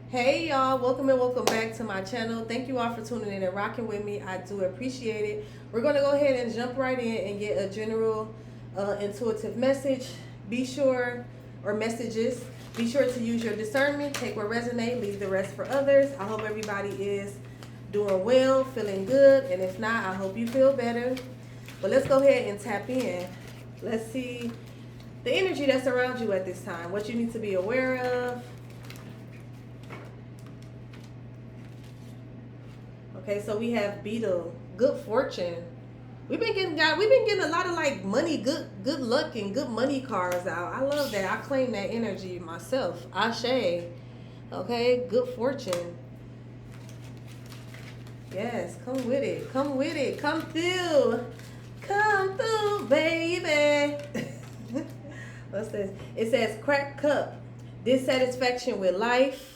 Hey y'all, welcome and welcome back to my channel. Thank you all for tuning in and rocking with me. I do appreciate it. We're going to go ahead and jump right in and get a general intuitive message. Be sure, or messages, be sure to use your discernment. Take what resonates, leave the rest for others. I hope everybody is doing well, feeling good, and if not, I hope you feel better. But let's go ahead and tap in. Let's see the energy that's around you at this time, what you need to be aware of. Okay, so we have Beetle, good fortune. We've been getting a lot of like money, good luck and good money cards out. I love that. I claim that energy myself. Ashe. Okay, good fortune. Yes, come with it. Come with it. Come through. Come through, baby. What's this? It says cracked cup. Dissatisfaction with life.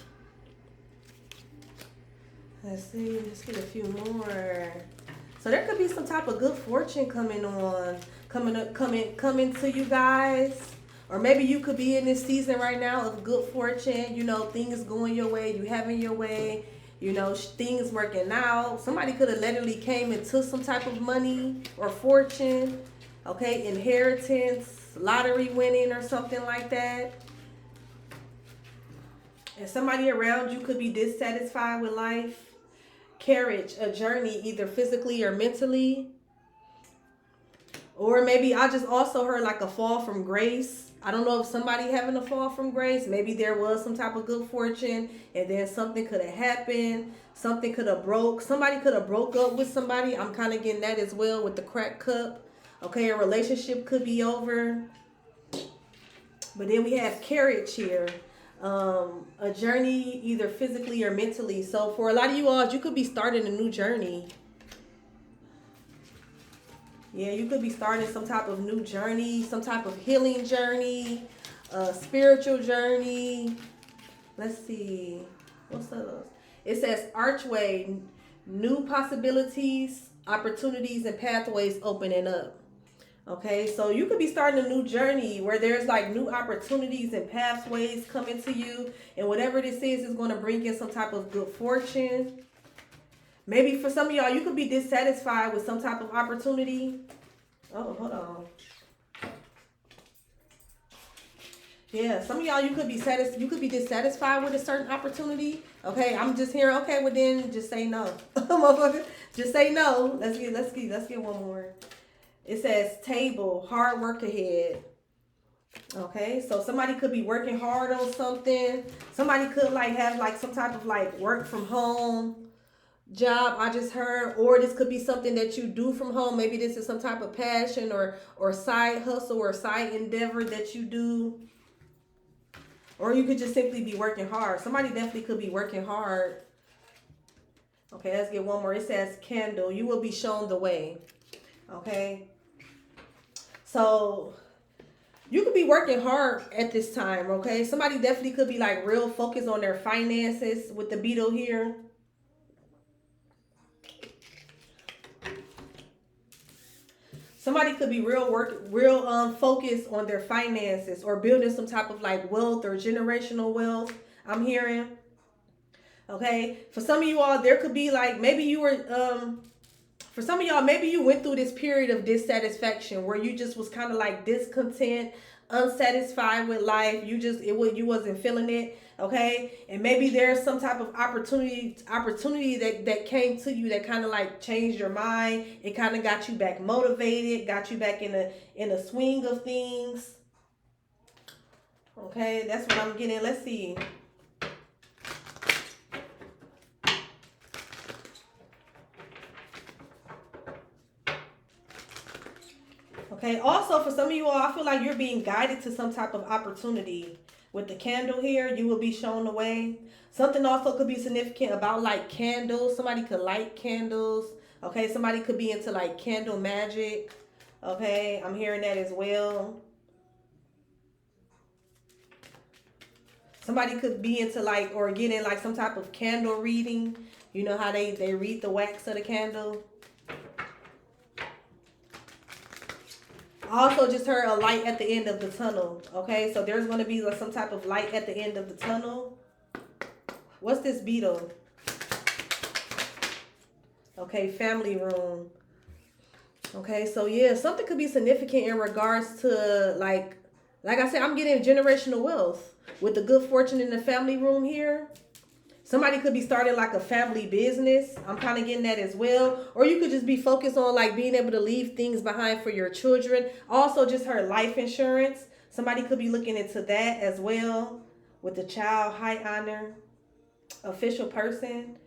Let's see. Let's get a few more. So there could be some type of good fortune coming to you guys. Or maybe you could be in this season right now of good fortune. You know, things going your way, you having your way. You know, things working out. Somebody could have literally came and took some type of money or fortune. Okay, inheritance, lottery winning or something like that. And somebody around you could be dissatisfied with life. Carriage, a journey, either physically or mentally. Or maybe I just also heard like a fall from grace. I don't know if somebody having a fall from grace. Maybe there was some type of good fortune and then something could have happened. Something could have broke. Somebody could have broke up with somebody. I'm kind of getting that as well with the cracked cup. Okay, a relationship could be over. But then we have carriage here. A journey either physically or mentally. So for a lot of you all, you could be starting a new journey. Yeah, you could be starting some type of new journey, some type of healing journey, spiritual journey. Let's see. What's those? It says archway, new possibilities, opportunities, and pathways opening up. Okay, so you could be starting a new journey where there's like new opportunities and pathways coming to you. And whatever this is going to bring in some type of good fortune. Maybe for some of y'all, you could be dissatisfied with some type of opportunity. Oh, hold on. Yeah, some of y'all, you could be dissatisfied with a certain opportunity. Okay, I'm just hearing, okay, well then just say no. Motherfucker, just say no. Let's get one more. It says table, hard work ahead. Okay, so somebody could be working hard on something. Somebody could like have like some type of like work from home job, I just heard, or this could be something that you do from home. Maybe this is some type of passion or side hustle or side endeavor that you do. Or you could just simply be working hard. Somebody definitely could be working hard. Okay, let's get one more. It says candle, you will be shown the way. Okay, so you could be working hard at this time. Okay, somebody definitely could be like real focused on their finances with the beetle here. Somebody could be real focused on their finances or building some type of like wealth or generational wealth. I'm hearing. Okay, for some of you all, there could be like maybe you were for some of y'all, maybe you went through this period of dissatisfaction where you just was kind of like discontent, unsatisfied with life. You wasn't feeling it. Okay, and maybe there's some type of opportunity that came to you that kind of like changed your mind. It kind of got you back motivated, got you back in a swing of things. Okay, that's what I'm getting. Let's see. Okay, also for some of you all, I feel like you're being guided to some type of opportunity. With the candle here, you will be shown the way. Something also could be significant about like candles. Somebody could light candles. Okay, somebody could be into like candle magic. Okay, I'm hearing that as well. Somebody could be into like or getting like some type of candle reading. You know how they read the wax of the candle. I also just heard a light at the end of the tunnel. Okay, so there's going to be some type of light at the end of the tunnel. What's this beetle? Okay, family room. Okay, so yeah, something could be significant in regards to like I said, I'm getting generational wealth with the good fortune in the family room here. Somebody could be starting like a family business. I'm kind of getting that as well. Or you could just be focused on like being able to leave things behind for your children. Also, just her life insurance. Somebody could be looking into that as well with the child, high honor, official person.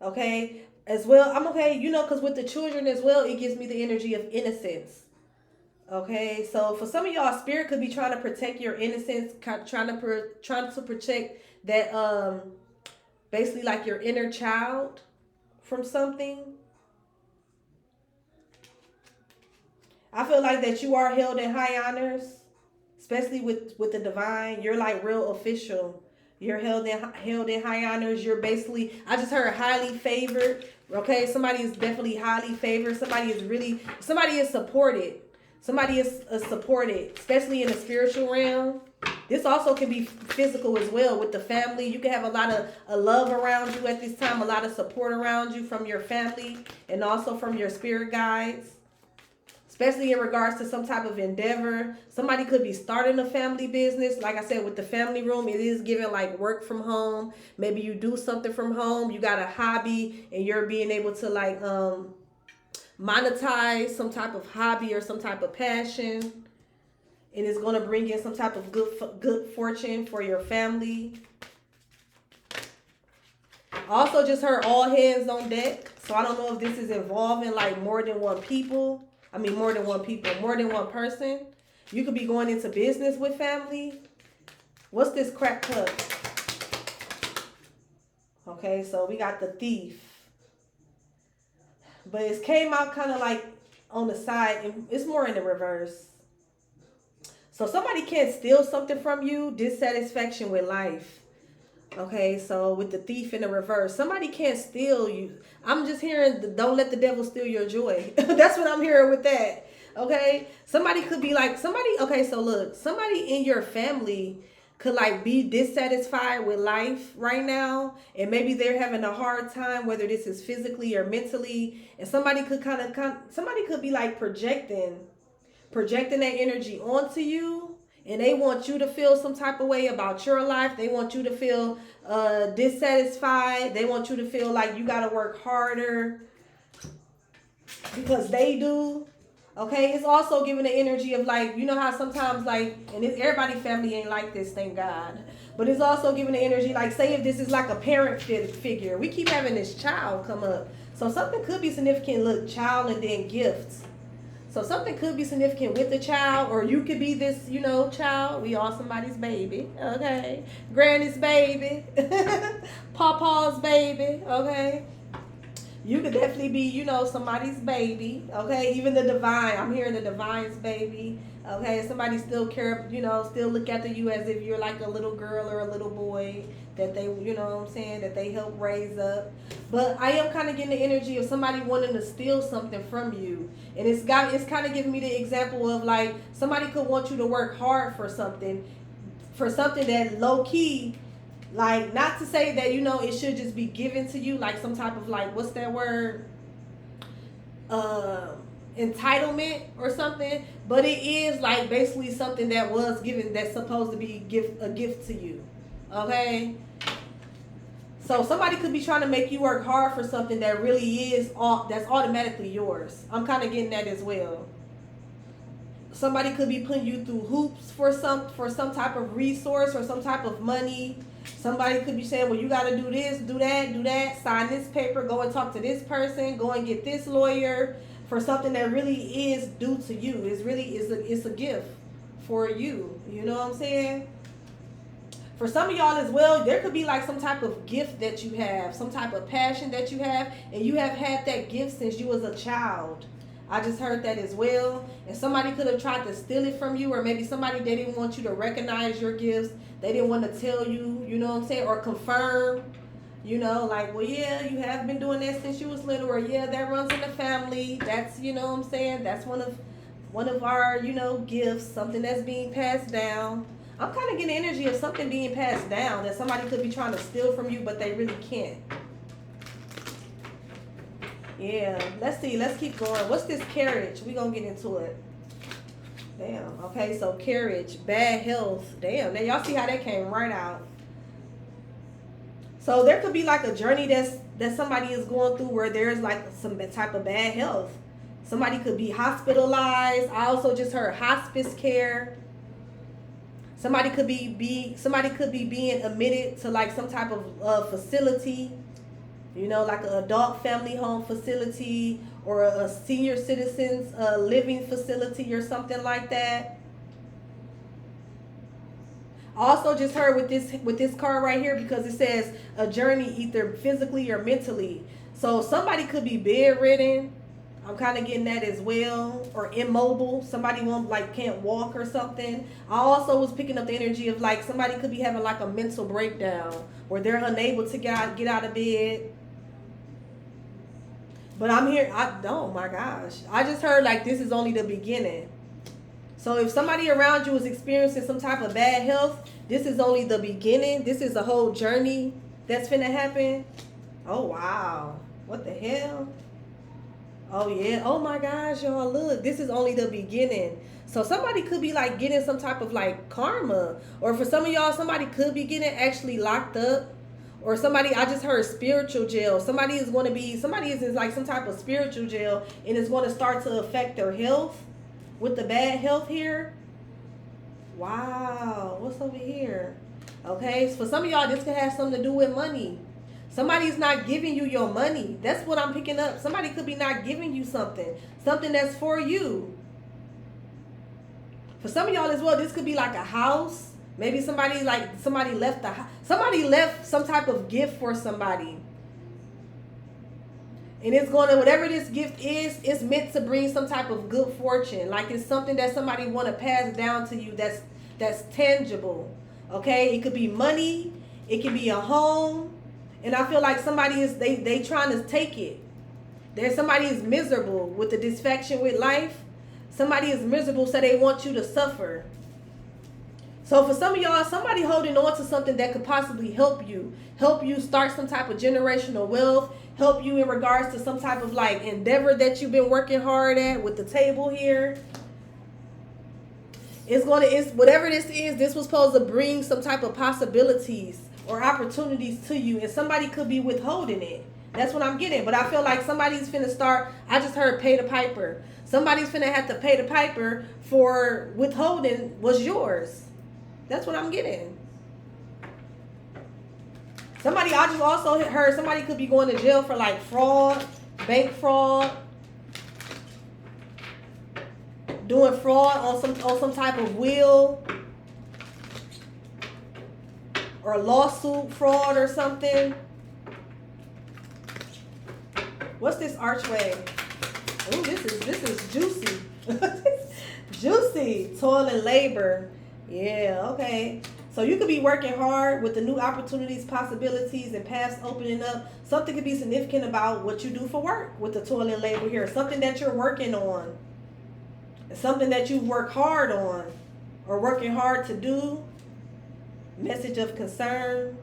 Okay, as well. I'm okay, because with the children as well, it gives me the energy of innocence. Okay, so for some of y'all, spirit could be trying to protect your innocence, trying to protect that basically like your inner child from something. I feel like that you are held in high honors, especially with the divine. You're like real official. You're held in high honors. You're basically, I just heard highly favored. Okay, somebody is definitely highly favored. Somebody is supported. Somebody is supported, especially in the spiritual realm. This also can be physical as well with the family. You can have a lot of love around you at this time, a lot of support around you from your family and also from your spirit guides, especially in regards to some type of endeavor. Somebody could be starting a family business. Like I said, with the family room, it is giving like work from home. Maybe you do something from home. You got a hobby and you're being able to like monetize some type of hobby or some type of passion. And it's going to bring in some type of good fortune for your family. Also, just heard all hands on deck. So I don't know if this is involving like more than one people. More than one person. You could be going into business with family. What's this crack cup? Okay, so we got the thief. But it came out kind of like on the side. It's more in the reverse. So somebody can't steal something from you. Dissatisfaction with life. Okay, so with the thief in the reverse, somebody can't steal you. I'm just hearing, don't let the devil steal your joy. That's what I'm hearing with that. Okay, somebody could be like, okay, so look, somebody in your family could like be dissatisfied with life right now, and maybe they're having a hard time, whether this is physically or mentally, and somebody could somebody could be like projecting that energy onto you, and they want you to feel some type of way about your life. They want you to feel dissatisfied. They want you to feel like you got to work harder because they do. Okay, it's also giving the energy of like, you know how sometimes like, and everybody family ain't like this, thank God. But it's also giving the energy like, say if this is like a parent figure. We keep having this child come up. So something could be significant, look, child and then gifts. So something could be significant with the child, or you could be this, child. We all somebody's baby, okay? Granny's baby, Papa's baby, okay? You could definitely be, somebody's baby, okay? Even the divine. I'm hearing the divine's baby, okay? Somebody still care, still look after you as if you're like a little girl or a little boy that they, that they help raise up. But I am kind of getting the energy of somebody wanting to steal something from you. And it's kind of giving me the example of like, somebody could want you to work hard for something that low key, like, not to say that, it should just be given to you, like some type of like, what's that word? Entitlement or something. But it is like basically something that was given, that's supposed to be a gift to you. Okay? So somebody could be trying to make you work hard for something that really is that's automatically yours. I'm kind of getting that as well. Somebody could be putting you through hoops for some type of resource or some type of money. Somebody could be saying, well, you got to do this, do that, sign this paper, go and talk to this person, go and get this lawyer for something that really is due to you. It's a gift for you. You know what I'm saying? For some of y'all as well, there could be like some type of gift that you have, some type of passion that you have, and you have had that gift since you was a child. I just heard that as well. And somebody could have tried to steal it from you, or maybe they didn't want you to recognize your gifts. They didn't want to tell you, you know what I'm saying, or confirm, like, well, yeah, you have been doing that since you was little, or yeah, that runs in the family. That's, you know what I'm saying, that's one of our, gifts, something that's being passed down. I'm kind of getting the energy of something being passed down that somebody could be trying to steal from you, but they really can't. Yeah, let's see. Let's keep going. What's this carriage? We're going to get into it. Damn. Okay, so carriage, bad health. Damn. Now, y'all see how that came right out. So there could be like a journey that somebody is going through where there's like some type of bad health. Somebody could be hospitalized. I also just heard hospice care. Somebody could be being admitted to like some type of facility, you know, like an adult family home facility or a senior citizens living facility or something like that. Also just heard with this card right here, because it says a journey either physically or mentally. So somebody could be bedridden. I'm kind of getting that as well, or immobile. Somebody can't walk or something. I also was picking up the energy of like somebody could be having like a mental breakdown where they're unable to get out of bed. But I'm here. Oh my gosh. I just heard like this is only the beginning. So if somebody around you is experiencing some type of bad health, this is only the beginning. This is a whole journey that's finna happen. Oh wow. What the hell? Oh yeah. Oh my gosh, y'all, look. This is only the beginning. So somebody could be like getting some type of like karma. Or for some of y'all, somebody could be getting actually locked up. Or somebody, I just heard spiritual jail. Somebody is in like some type of spiritual jail, and it's going to start to affect their health with the bad health here. Wow. What's over here? Okay. So for some of y'all, this could have something to do with money. Somebody's not giving you your money. That's what I'm picking up. Somebody could be not giving you something that's for you. For some of y'all as well, this could be like a house. Maybe somebody left somebody left some type of gift for somebody. And it's going to, whatever this gift is, it's meant to bring some type of good fortune. Like it's something that somebody want to pass down to you that's tangible. Okay? It could be money. It could be a home. And I feel like somebody is, they trying to take it. Somebody is miserable with the dissatisfaction with life. Somebody is miserable, so they want you to suffer. So for some of y'all, somebody holding on to something that could possibly help you start some type of generational wealth, help you in regards to some type of like endeavor that you've been working hard at with the table here. It's whatever this is, this was supposed to bring some type of possibilities or opportunities to you, and somebody could be withholding it. That's what I'm getting. But I feel like somebody's finna start, I just heard pay the piper. Somebody's finna have to pay the piper for withholding what's yours. That's what I'm getting. I just also heard somebody could be going to jail for like fraud, bank fraud, doing fraud on some type of will, or lawsuit fraud or something. What's this archway? Oh, this is juicy. Juicy. Toil and labor. Yeah, okay. So you could be working hard with the new opportunities, possibilities, and paths opening up. Something could be significant about what you do for work with the toil and labor here. Something that you're working on. Something that you work hard on or working hard to do. Message of concern.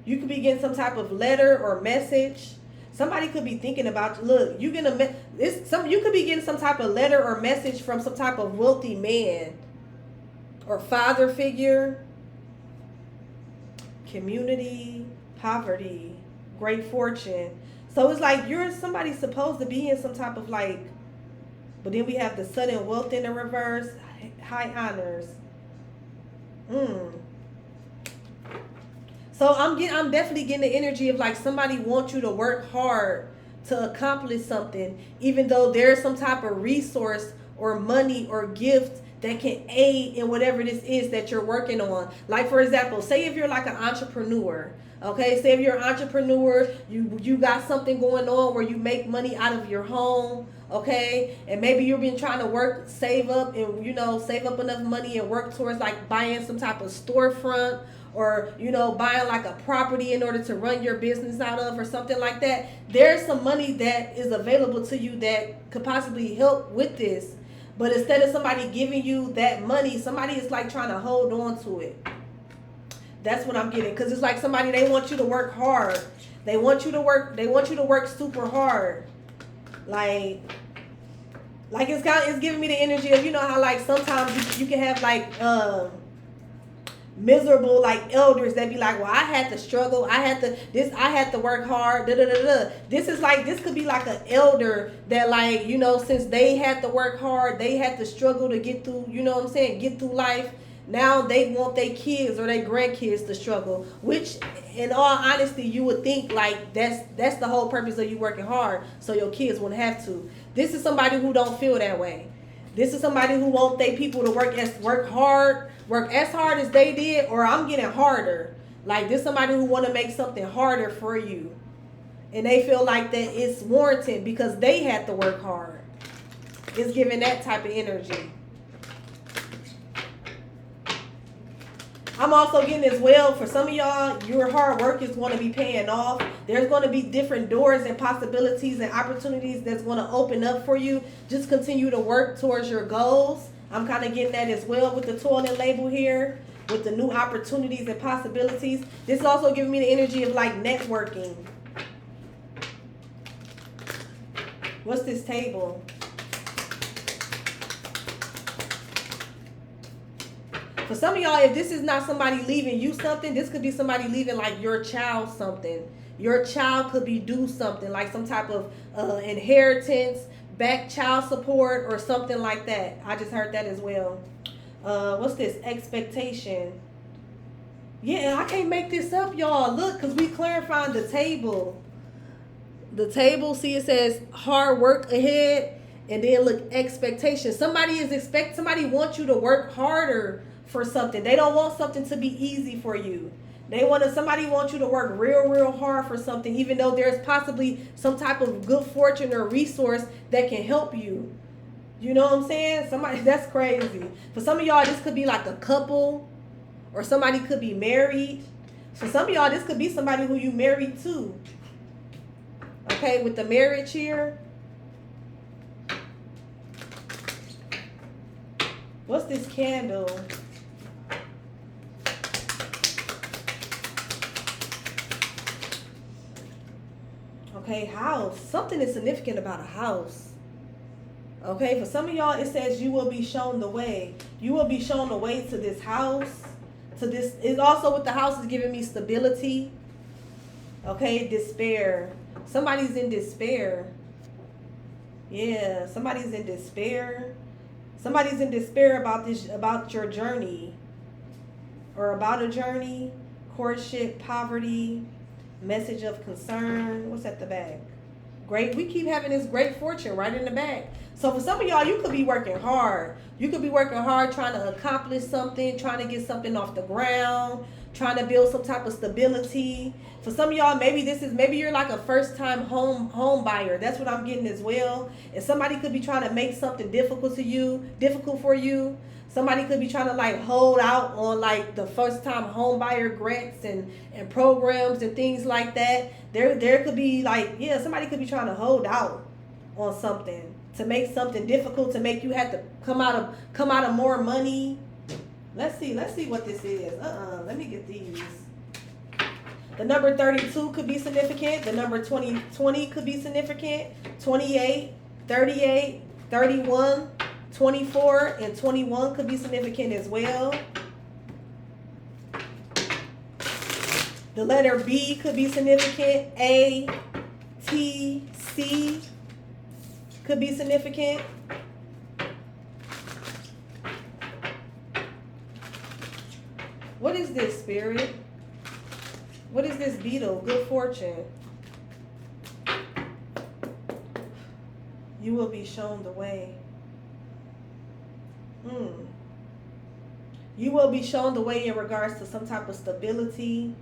You could be getting some type of letter or message. Somebody could be thinking about you. Look, you could be getting some type of letter or message from some type of wealthy man or father figure. Community, poverty, great fortune. So it's like somebody's supposed to be in some type of like, but then we have the sudden wealth in the reverse, high honors. So I'm definitely getting the energy of like somebody wants you to work hard to accomplish something, even though there's some type of resource or money or gift that can aid in whatever this is that you're working on. Like for example, say if you're like an entrepreneur, okay? Say if you're an entrepreneur, you got something going on where you make money out of your home, okay? And maybe you've been trying to save up enough money and work towards like buying some type of storefront, or buying like a property in order to run your business out of or something like that. There's some money that is available to you that could possibly help with this. But instead of somebody giving you that money, somebody is like trying to hold on to it. That's what I'm getting. Because it's like somebody, they want you to work hard. They want you to work super hard. Like it's giving me the energy of, you know how like sometimes you can have like miserable like elders that be like, well, I had to struggle, I had to work hard, da da da da. This could be like an elder that, like, you know, since they had to work hard, they had to struggle to get through, you know what I'm saying, get through life. Now they want their kids or their grandkids to struggle, which in all honesty you would think like that's the whole purpose of you working hard, so your kids wouldn't have to. This is somebody who don't feel that way. This is somebody who want their people to work as hard as they did, or I'm getting harder. Like, this somebody who want to make something harder for you, and they feel like that it's warranted because they had to work hard. It's giving that type of energy. I'm also getting as well, for some of y'all, your hard work is going to be paying off. There's going to be different doors and possibilities and opportunities that's going to open up for you. Just continue to work towards your goals. I'm kind of getting that as well with the toilet label here, with the new opportunities and possibilities. This is also giving me the energy of like networking. What's this table? For some of y'all, if this is not somebody leaving you something, this could be somebody leaving like your child something. Your child could be due something, like some type of inheritance, back child support, or something like that. I just heard that as well. What's this? Expectation. Yeah, I can't make this up, y'all. Look, because we clarifying the table. The table, see, it says hard work ahead, and then look, expectation. Somebody wants you to work harder for something. They don't want something to be easy for you. Somebody wants you to work real hard for something, even though there's possibly some type of good fortune or resource that can help you. You know what I'm saying? That's crazy. For some of y'all, this could be like a couple, or somebody could be married. For some of y'all, this could be somebody who you married to. Okay, with the marriage here. What's this candle? Okay, house. Something is significant about a house. Okay, for some of y'all, it says you will be shown the way. You will be shown the way to this house. To this, it also with the house is giving me stability. Okay, despair. Somebody's in despair. Yeah, somebody's in despair. Somebody's in despair about your journey, or about a journey, courtship, poverty, message of concern. What's at the back? Great. We keep having this great fortune right in the back. So for some of y'all, you could be working hard. You could be working hard trying to accomplish something, trying to get something off the ground, trying to build some type of stability. For some of y'all, maybe you're like a first-time home buyer. That's what I'm getting as well. And somebody could be trying to make something difficult for you. Somebody could be trying to like hold out on like the first-time home buyer grants and programs and things like that. There could be like, yeah, somebody could be trying to hold out on something to make something difficult, to make you have to come out of more money. Let's see what this is. Let me get these. The number 32 could be significant. The number 20 could be significant. 28, 38, 31, 24, and 21 could be significant as well. The letter B could be significant. A, T, C could be significant. What is this, Spirit? What is this beetle? Good fortune. You will be shown the way. You will be shown the way in regards to some type of stability,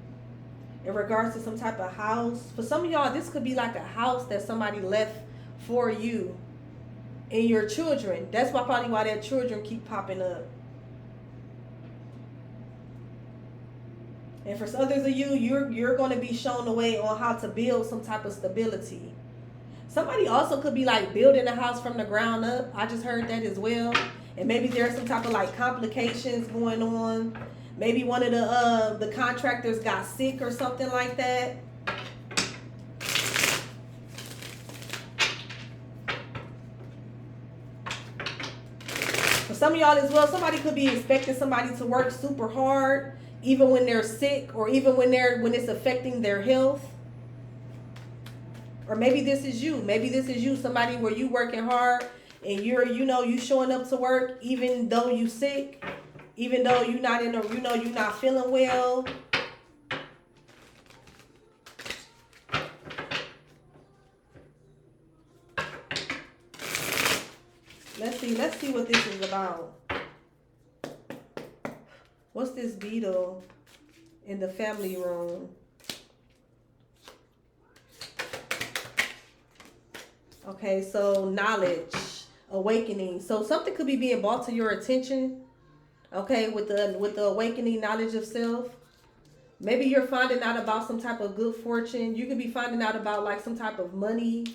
in regards to some type of house. For some of y'all, this could be like a house that somebody left for you and your children. That's probably why their children keep popping up. And for others of you, you're going to be shown the way on how to build some type of stability. Somebody also could be like building a house from the ground up. I just heard that as well. And maybe there's some type of like complications going on. Maybe one of the contractors got sick or something like that. For some of y'all as well, somebody could be expecting somebody to work super hard, even when they're sick, or even when it's affecting their health. Or maybe this is you. Maybe this is you, somebody where you working hard and you showing up to work even though you sick, even though you're not you're not feeling well. Let's see what this is about. What's this beetle in the family room? Okay, so knowledge, awakening. So something could be being brought to your attention. Okay, with the awakening knowledge of self. Maybe you're finding out about some type of good fortune. You could be finding out about like some type of money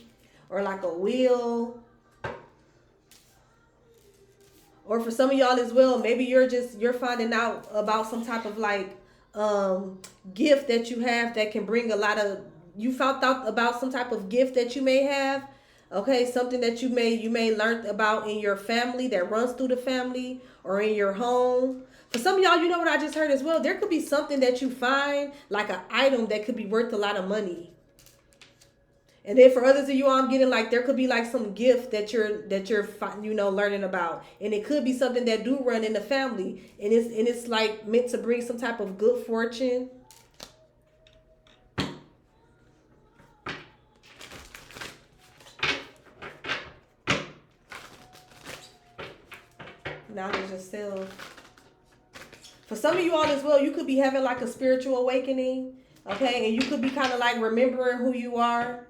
or like a will. Or for some of y'all as well, maybe you're finding out about some type of like gift that you have that can bring a lot of, you found out about some type of gift that you may have. Okay, something that you may learn about in your family that runs through the family or in your home. For some of y'all, you know what I just heard as well? There could be something that you find, like an item that could be worth a lot of money. And then for others of you, I'm getting like there could be like some gift that you're learning about, and it could be something that do run in the family, and it's like meant to bring some type of good fortune. Knowledge of self. For some of you all as well, you could be having like a spiritual awakening, okay, and you could be kind of like remembering who you are.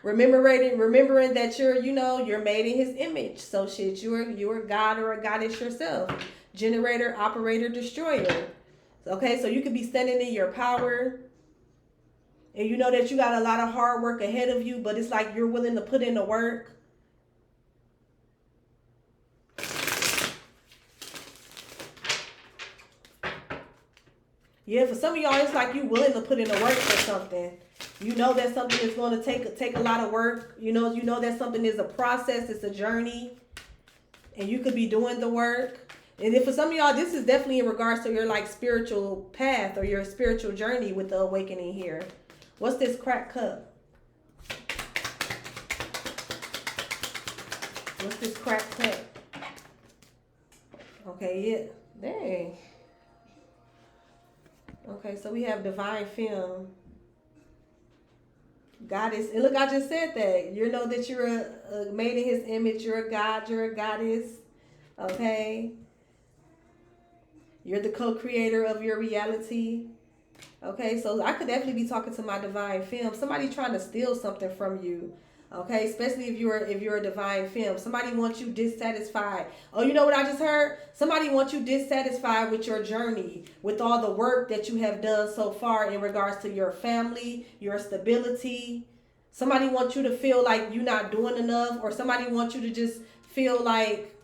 remembering that you're made in his image. So shit, you're a god or a goddess yourself. Generator, operator, destroyer. Okay, so you could be standing in your power, and you know that you got a lot of hard work ahead of you, but it's like you're willing to put in the work. Yeah, for some of y'all, it's like you willing to put in the work for something. You know that something is going to take a lot of work. You know that something is a process, it's a journey, and you could be doing the work. And then for some of y'all, this is definitely in regards to your like spiritual path or your spiritual journey with the awakening here. What's this cracked cup? What's this cracked cup? Okay, yeah, dang. Okay, so we have divine femme. Goddess. And look, I just said that. You know that you're a made in his image. You're a god. You're a goddess. Okay. You're the co-creator of your reality. Okay, so I could definitely be talking to my divine femme. Somebody trying to steal something from you. Okay, especially if you're a divine femme. Somebody wants you dissatisfied. Oh, you know what I just heard? Somebody wants you dissatisfied with your journey, with all the work that you have done so far in regards to your family, your stability. Somebody wants you to feel like you're not doing enough, or somebody wants you to just feel like,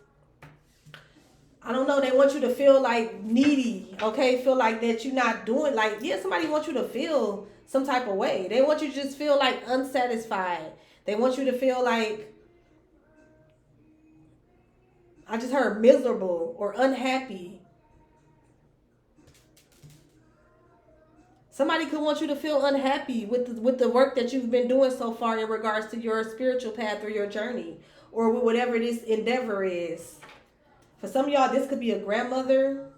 I don't know, they want you to feel like needy, okay? Feel like that you're not doing, like, yeah, somebody wants you to feel some type of way. They want you to just feel like unsatisfied. They want you to feel like, I just heard miserable or unhappy. Somebody could want you to feel unhappy with the work that you've been doing so far in regards to your spiritual path or your journey, or with whatever this endeavor is. For some of y'all, this could be a grandmother.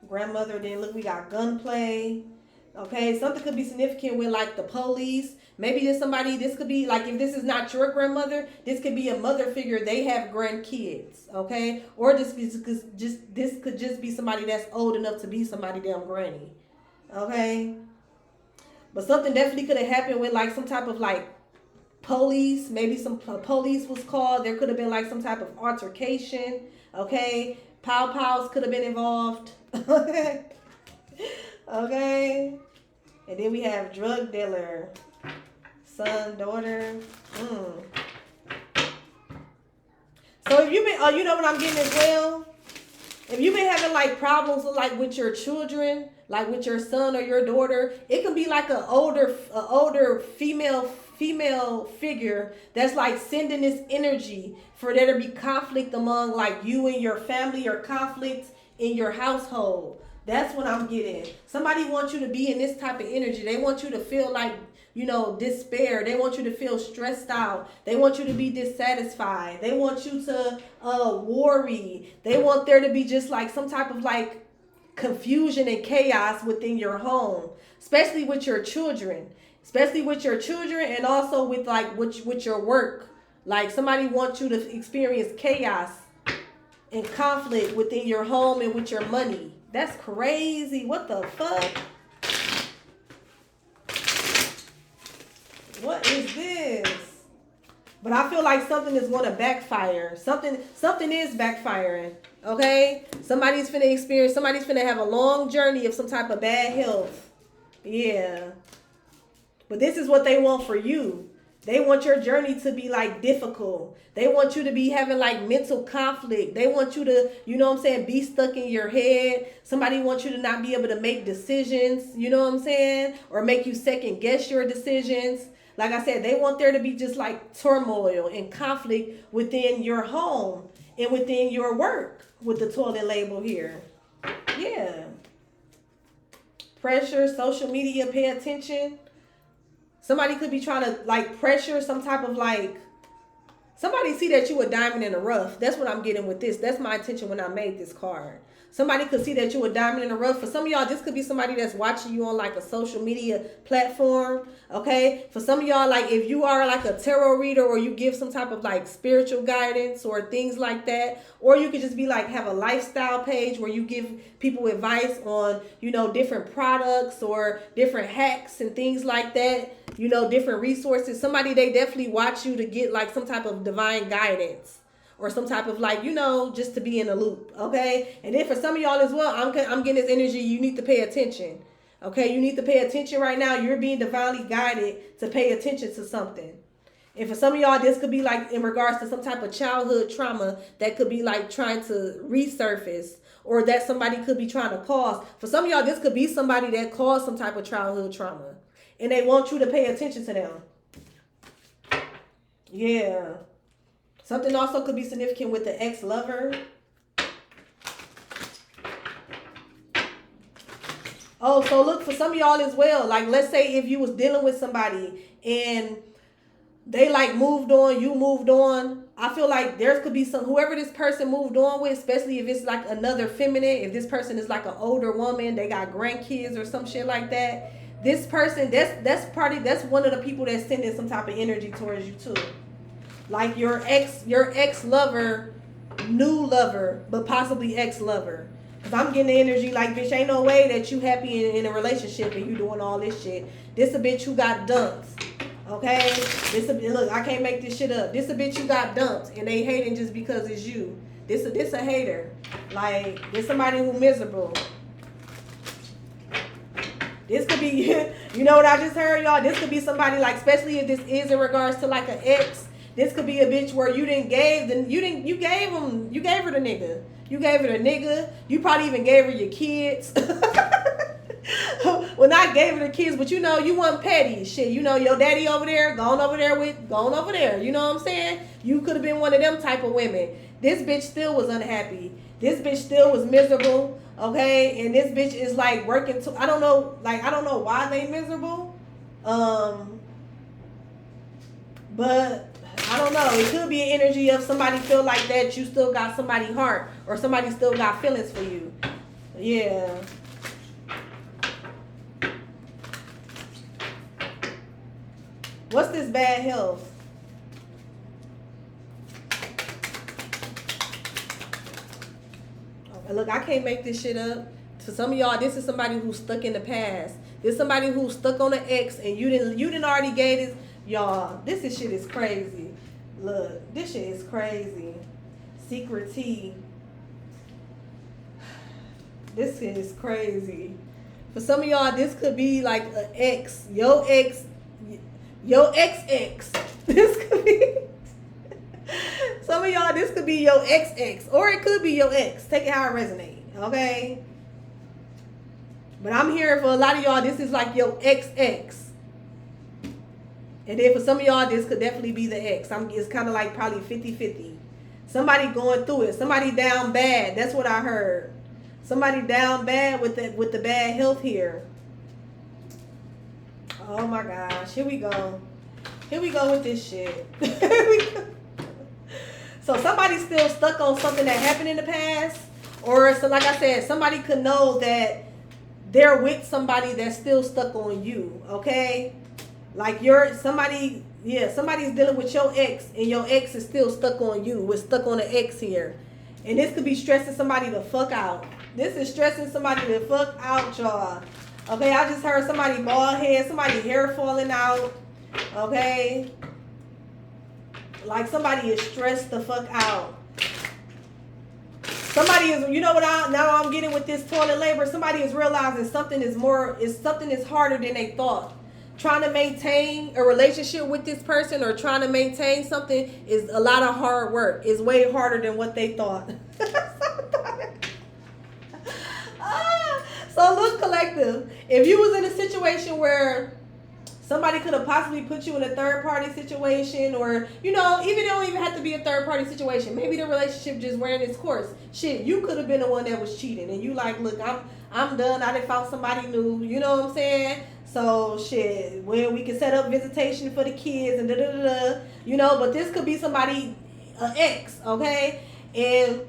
Then look, we got gunplay. Okay, something could be significant with like the police. Maybe this could be like, if this is not your grandmother, this could be a mother figure. They have grandkids, okay? Or this could just be somebody that's old enough to be somebody damn granny, okay? But something definitely could have happened with like some type of like police. Maybe some police was called. There could have been like some type of altercation, okay? Pow-pows could have been involved, okay? Okay. And then we have drug dealer. Son, daughter. So if you've been, you know what I'm getting as well? If you've been having like problems with your children, like with your son or your daughter, it can be like an older female figure that's like sending this energy for there to be conflict among like you and your family or conflict in your household. That's what I'm getting. Somebody wants you to be in this type of energy. They want you to feel like, despair. They want you to feel stressed out. They want you to be dissatisfied. They want you to worry. They want there to be just like some type of like confusion and chaos within your home, especially with your children. And also with your work. Like somebody wants you to experience chaos and conflict within your home and with your money. That's crazy. What the fuck? What is this? But I feel like something is going to backfire. Something is backfiring. Okay? Somebody's finna have a long journey of some type of bad health. Yeah. But this is what they want for you. They want your journey to be like difficult. They want you to be having like mental conflict. They want you to, be stuck in your head. Somebody wants you to not be able to make decisions, or make you second guess your decisions. Like I said, they want there to be just like turmoil and conflict within your home and within your work with the toilet label here. Yeah. Pressure, social media, pay attention. Somebody could be trying to like pressure some type of like, somebody see that you a diamond in the rough. That's what I'm getting with this. That's my intention when I made this card. Somebody could see that you a diamond in the rough. For some of y'all, this could be somebody that's watching you on like a social media platform. Okay. For some of y'all, like if you are like a tarot reader or you give some type of like spiritual guidance or things like that, or you could just be like have a lifestyle page where you give people advice on, different products or different hacks and things like that, different resources. Somebody, they definitely watch you to get like some type of divine guidance. Or some type of like, just to be in a loop, okay? And then for some of y'all as well, I'm getting this energy, you need to pay attention, okay? You need to pay attention right now. You're being divinely guided to pay attention to something. And for some of y'all, this could be like in regards to some type of childhood trauma that could be like trying to resurface or that somebody could be trying to cause. For some of y'all, this could be somebody that caused some type of childhood trauma. And they want you to pay attention to them. Yeah. Something also could be significant with the ex-lover. Oh, so look, for some of y'all as well, like let's say if you was dealing with somebody and they like moved on, you moved on. I feel like there could be whoever this person moved on with, especially if it's like another feminine, if this person is like an older woman, they got grandkids or some shit like that. This person, that's one of the people that's sending some type of energy towards you too. Like your ex-lover, new lover, but possibly ex-lover. Because I'm getting the energy like, bitch, ain't no way that you happy in a relationship and you doing all this shit. This a bitch who got dumped. Okay? Look, I can't make this shit up. This a bitch who got dumped and they hating just because it's you. This a hater. Like, this somebody who miserable. This could be, you know what I just heard, y'all? This could be somebody like, especially if this is in regards to like an ex. This could be a bitch where you gave her the nigga. You gave her the nigga. You probably even gave her your kids. Well, not gave her the kids, but you want petty shit. Your daddy over there, going over there. You know what I'm saying? You could have been one of them type of women. This bitch still was unhappy. This bitch still was miserable. Okay, and this bitch is like working I don't know why they miserable. But I don't know. It could be an energy of somebody feel like that you still got somebody's heart or somebody still got feelings for you. Yeah. What's this bad health? Okay, look, I can't make this shit up. For some of y'all, this is somebody who's stuck in the past. This is somebody who's stuck on an ex and you didn't already gave this. Y'all, this shit is crazy. Look, this shit is crazy. Secret tea. This shit is crazy. For some of y'all, this could be like an ex. Your ex, Your ex. This could be some of y'all. This could be your ex, or it could be your ex. Take it how it resonates. Okay. But I'm hearing for a lot of y'all, this is like your ex. And then for some of y'all, this could definitely be the ex. It's kind of like probably 50-50. Somebody going through it. Somebody down bad. That's what I heard. Somebody down bad with the bad health here. Oh my gosh. Here we go. Here we go with this shit. So somebody's still stuck on something that happened in the past. Or so like I said, somebody could know that they're with somebody that's still stuck on you. Okay? Like somebody's dealing with your ex, and your ex is still stuck on you. We're stuck on the ex here. And this could be stressing somebody the fuck out. This is stressing somebody the fuck out, y'all. Okay, I just heard somebody bald head, somebody hair falling out. Okay? Like somebody is stressed the fuck out. Somebody is, you know what now I'm getting with this toilet labor, somebody is realizing something is harder than they thought. Trying to maintain a relationship with this person or trying to maintain something is a lot of hard work. It's way harder than what they thought. So look, collective, if you was in a situation where somebody could have possibly put you in a third party situation, or, you know, even it don't even have to be a third party situation. Maybe the relationship just ran its course. Shit, you could have been the one that was cheating, and you like, look, I'm done. I done found somebody new. You know what I'm saying? So shit, well, we can set up visitation for the kids and you know. But this could be somebody, an ex, okay? And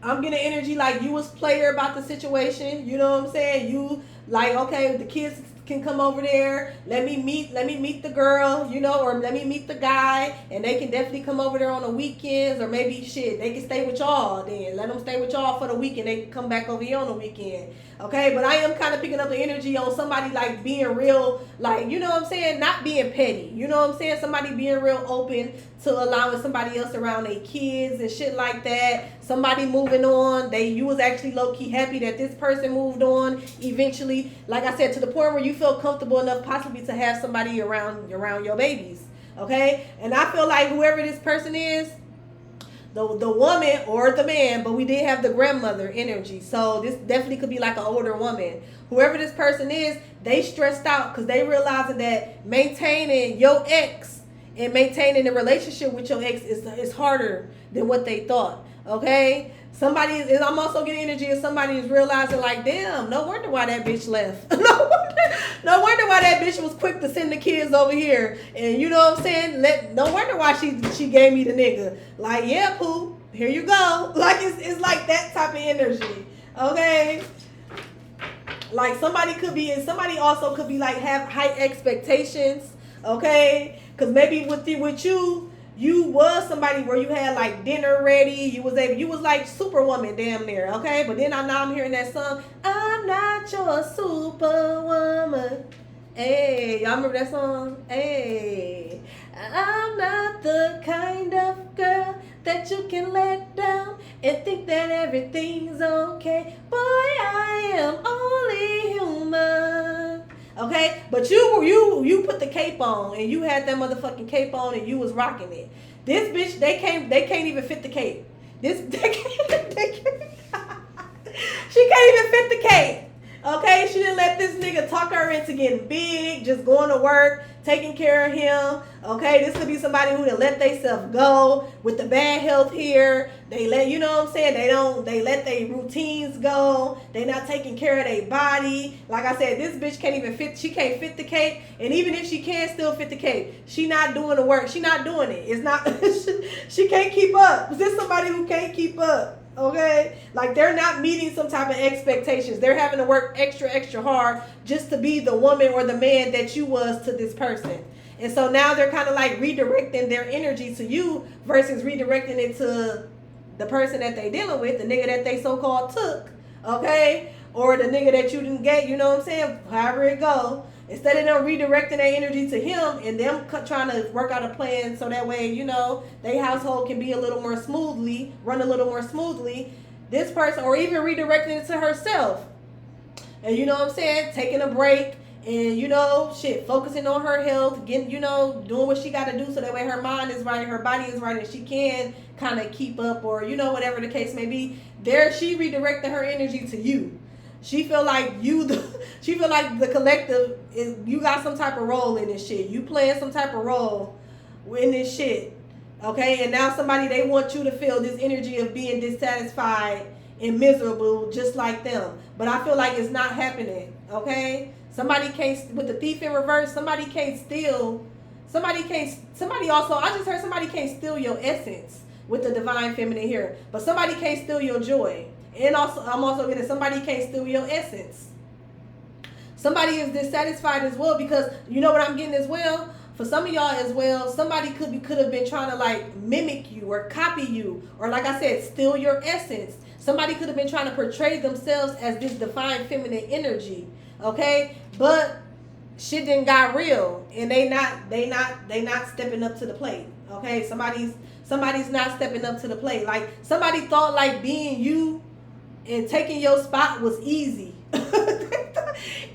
I'm getting energy like you was player about the situation. You know what I'm saying? You like, okay, the kids can come over there. Let me meet the girl, you know, or let me meet the guy, and they can definitely come over there on the weekends, or maybe shit, they can stay with y'all then. Let them stay with y'all for the weekend. They can come back over here on the weekend. Okay, but I am kind of picking up the energy on somebody like being real, like, you know what I'm saying, not being petty. You know what I'm saying? Somebody being real open to allowing somebody else around their kids and shit like that. Somebody moving on. You was actually low-key happy that this person moved on eventually. Like I said, to the point where you feel comfortable enough possibly to have somebody around your babies. Okay? And I feel like whoever this person is, the woman or the man, but we did have the grandmother energy. So this definitely could be like an older woman. Whoever this person is, they stressed out because they realizing that maintaining your ex and maintaining the relationship with your ex is harder than what they thought. Okay? I'm also getting energy of somebody is realizing like, damn, no wonder why that bitch left. No wonder why that bitch was quick to send the kids over here. And you know what I'm saying? No wonder why she gave me the nigga. Like, yeah, poo, here you go. Like it's like that type of energy. Okay? Like somebody also could be like have high expectations. Okay? Because maybe with you was somebody where you had like dinner ready. You was like Superwoman damn near, okay? But then now I'm hearing that song, I'm not your Superwoman. Hey, y'all remember that song? Hey, I'm not the kind of girl that you can let down and think that everything's okay. Boy, I am only human. Okay, but you put the cape on and you had that motherfucking cape on and you was rocking it. This bitch, they can't even fit the cape. She can't even fit the cape. Okay, she didn't let this nigga talk her into getting big, just going to work, taking care of him. Okay, this could be somebody who done let themselves go with the bad health here. They let, you know what I'm saying, they let their routines go. They not taking care of their body. Like I said, this bitch she can't fit the cape. And even if she can still fit the cape, she not doing the work. She not doing it. It's not, she can't keep up. Is this somebody who can't keep up? Okay, like they're not meeting some type of expectations. They're having to work extra hard just to be the woman or the man that you was to this person. And so now they're kind of like redirecting their energy to you versus redirecting it to the person that they dealing with, the nigga that they so-called took, okay? Or the nigga that you didn't get, you know what I'm saying? However it go. Instead of them redirecting their energy to him and them trying to work out a plan so that way, you know, their household can be run a little more smoothly, this person, or even redirecting it to herself. And you know what I'm saying? Taking a break and you know, shit, focusing on her health, getting, you know, doing what she got to do so that way her mind is right, her body is right, and she can kind of keep up, or you know, whatever the case may be. There, she redirected her energy to you. She feel like she feel like the collective is, you got some type of role in this shit. You playing some type of role in this shit, okay? And now somebody, they want you to feel this energy of being dissatisfied and miserable just like them. But I feel like it's not happening, okay? Somebody can't, with the thief in reverse, somebody can't steal. Somebody also, I just heard somebody can't steal your essence with the divine feminine here. But somebody can't steal your joy. And also, I'm also getting somebody can't steal your essence. Somebody is dissatisfied as well because, you know what I'm getting as well? For some of y'all as well, somebody could have been trying to like mimic you or copy you, or like I said, steal your essence. Somebody could have been trying to portray themselves as this divine feminine energy, okay? But shit didn't got real, and they not stepping up to the plate, okay? Somebody's not stepping up to the plate. Like somebody thought like being you and taking your spot was easy.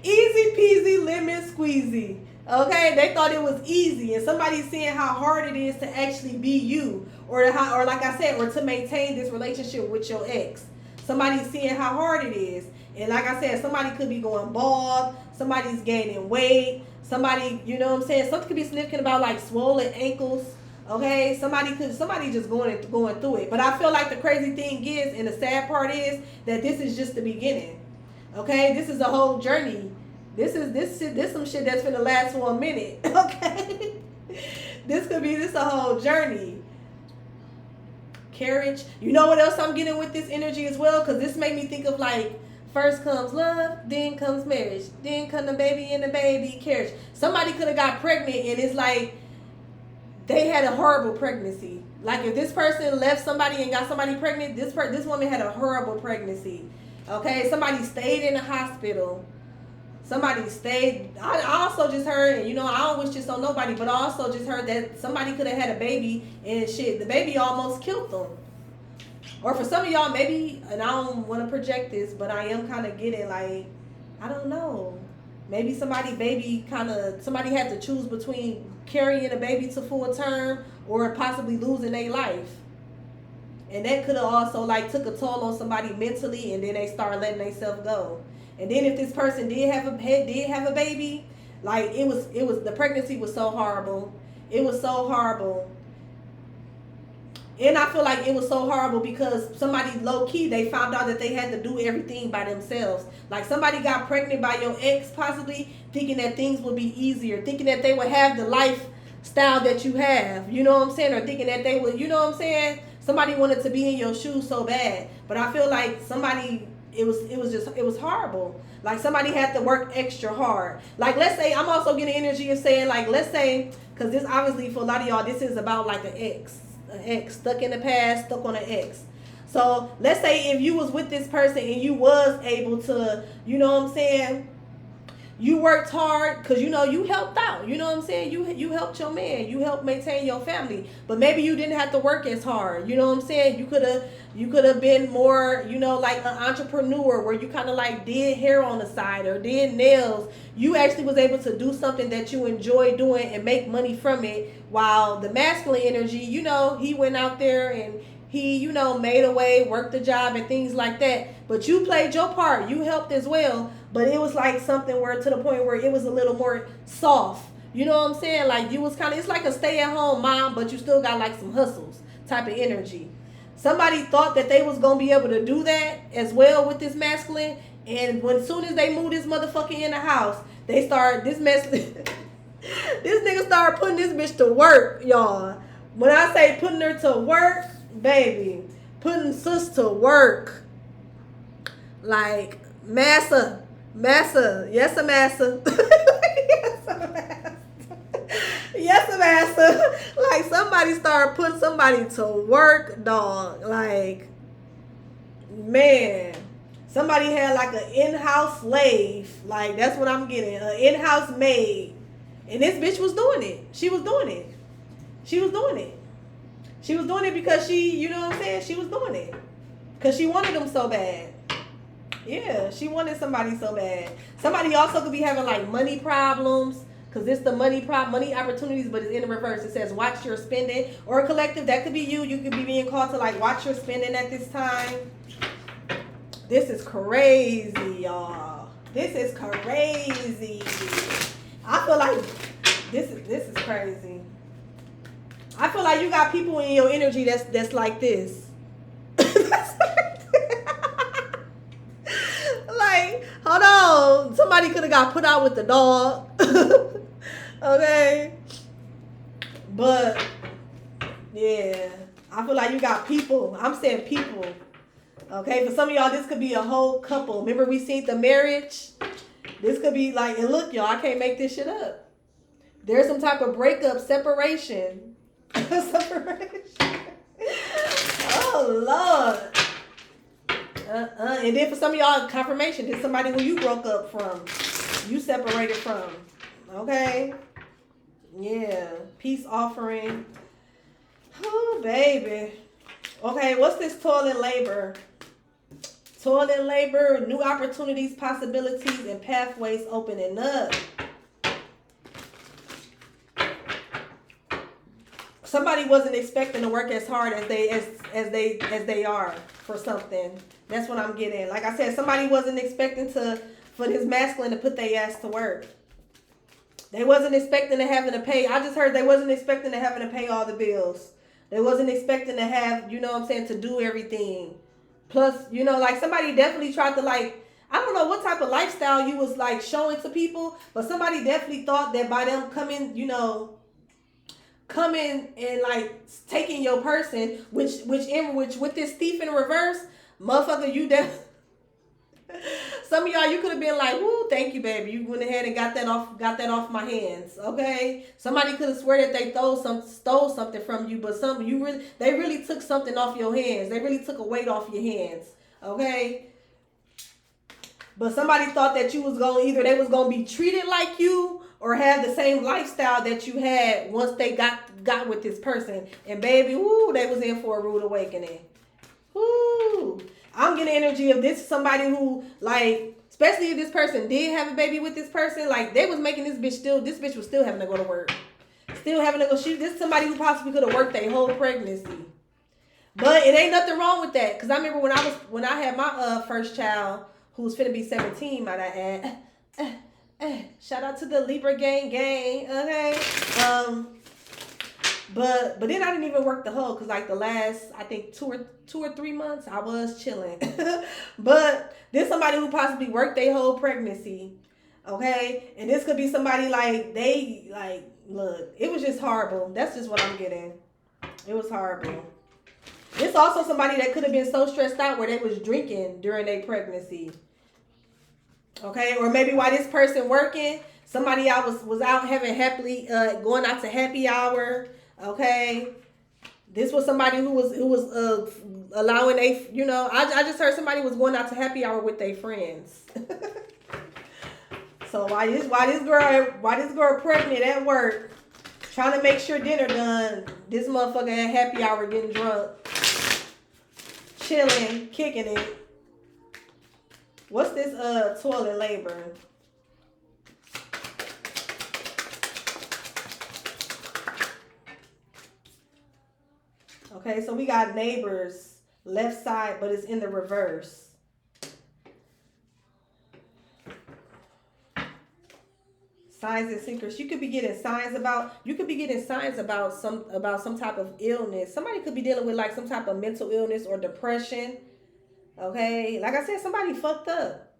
Easy peasy lemon squeezy. Okay, they thought it was easy, and somebody's seeing how hard it is to actually be you, or like I said, or to maintain this relationship with your ex. Somebody's seeing how hard it is, and like I said, somebody could be going bald, somebody's gaining weight, somebody, you know what I'm saying, something could be significant about like swollen ankles. Okay, somebody just going through it. But I feel like the crazy thing is, and the sad part is, that this is just the beginning. Okay, this is a whole journey. This some shit that's gonna last for a minute. Okay, this a whole journey. Carriage. You know what else I'm getting with this energy as well? Because this made me think of like, first comes love, then comes marriage, then come the baby and the baby carriage. Somebody could have got pregnant, and it's like they had a horrible pregnancy. Like if this person left somebody and got somebody pregnant, this woman had a horrible pregnancy. Okay, somebody stayed in the hospital. Somebody stayed. I also just heard, and you know, I don't wish this on nobody, but I also just heard that somebody could have had a baby and shit, the baby almost killed them. Or for some of y'all, maybe, and I don't want to project this, but I am kind of getting like, I don't know. Maybe somebody had to choose between carrying a baby to full term or possibly losing their life. And that could have also like took a toll on somebody mentally, and then they start letting themselves go. And then if this person did have a baby, like it was the pregnancy was so horrible. It was so horrible. And I feel like it was so horrible because somebody low key, they found out that they had to do everything by themselves. Like somebody got pregnant by your ex, possibly thinking that things would be easier, thinking that they would have the lifestyle that you have, you know what I'm saying? Or thinking that they would, you know what I'm saying? Somebody wanted to be in your shoes so bad. But I feel like it was horrible. Like somebody had to work extra hard. Like let's say, I'm also getting energy of saying like, let's say, because this obviously for a lot of y'all, this is about like an ex stuck in the past, stuck on an ex. So let's say if you was with this person and you was able to, you know what I'm saying, you worked hard because you know you helped out, you know what I'm saying, you helped your man, you helped maintain your family, but maybe you didn't have to work as hard, you know what I'm saying, you could have been more, you know, like an entrepreneur where you kind of like did hair on the side or did nails. You actually was able to do something that you enjoy doing and make money from it, while the masculine energy, you know, he went out there and he, you know, made a way, worked the job and things like that. But you played your part. You helped as well. But it was like something where to the point where it was a little more soft. You know what I'm saying? Like you was kind of, it's like a stay-at-home mom, but you still got like some hustles type of energy. Somebody thought that they was going to be able to do that as well with this masculine. And as soon as they moved this motherfucker in the house, they started, this nigga started putting this bitch to work, y'all. When I say putting her to work, baby, putting sis to work. Like, massa, yes, a massa. Yes, a massa. Like, somebody started putting somebody to work, dog. Like, man. Somebody had like an in-house slave. Like, that's what I'm getting. An in-house maid. And this bitch was doing it. She was doing it. She was doing it. She was doing it because she, you know what I'm saying? She was doing it. Because she wanted them so bad. Yeah, she wanted somebody so bad. Somebody also could be having like money problems. Cause it's the money opportunities, but it's in the reverse. It says watch your spending, or a collective that could be you. You could be being called to like watch your spending at this time. This is crazy, y'all. This is crazy. I feel like this is crazy. I feel like you got people in your energy that's like this. Like, hold on. Somebody could have got put out with the dog. Okay. But yeah. I feel like you got people. I'm saying people. Okay, for some of y'all, this could be a whole couple. Remember we seen the marriage? This could be like, and look, y'all, I can't make this shit up. There's some type of breakup, separation. Separation. Oh, Lord. And then for some of y'all, confirmation. There's somebody who you broke up from. You separated from. Okay? Yeah. Peace offering. Oh, baby. Okay, what's this toil and labor? Toil and labor, new opportunities, possibilities, and pathways opening up. Somebody wasn't expecting to work as hard as they are for something. That's what I'm getting. Like I said, somebody wasn't expecting for this masculine to put their ass to work. They wasn't expecting to having to pay. I just heard they wasn't expecting to having to pay all the bills. They wasn't expecting to have, you know what I'm saying, to do everything. Plus, you know, like somebody definitely tried to like, I don't know what type of lifestyle you was like showing to people, but somebody definitely thought that by them coming and like taking your person, which with this thief in reverse, motherfucker, you definitely. Some of y'all, you could have been like, "Woo, thank you, baby." You went ahead and got that off my hands. Okay, somebody could have swear that they stole something from you, but they really took something off your hands. They really took a weight off your hands. Okay, but somebody thought that you was they was gonna be treated like you or have the same lifestyle that you had once they got with this person. And baby, woo, they was in for a rude awakening. Woo. I'm getting energy of this somebody who, like, especially if this person did have a baby with this person, like, they was making this bitch was still having to go to work. Still having to go, this is somebody who possibly could have worked their whole pregnancy. But it ain't nothing wrong with that. Because I remember when I had my first child, who was finna be 17, might I add. Shout out to the Libra gang, okay? But then I didn't even work the whole, because like the last, I think 2 or 3 months, I was chilling. But this somebody who possibly worked their whole pregnancy, okay? And this could be somebody look, it was just horrible. That's just what I'm getting. It was horrible. It's also somebody that could have been so stressed out where they was drinking during their pregnancy. Okay, or maybe while this person working, somebody else was out having going out to happy hour. Okay, this was somebody who was allowing I just heard somebody was going out to happy hour with their friends. So why this girl pregnant at work, trying to make sure dinner done, this motherfucker at happy hour getting drunk, chilling, kicking it. What's this toil and labor? Okay, so we got neighbors, left side, but it's in the reverse. Signs and secrets. You could be getting signs about some type of illness. Somebody could be dealing with like some type of mental illness or depression. Okay, like I said, somebody fucked up.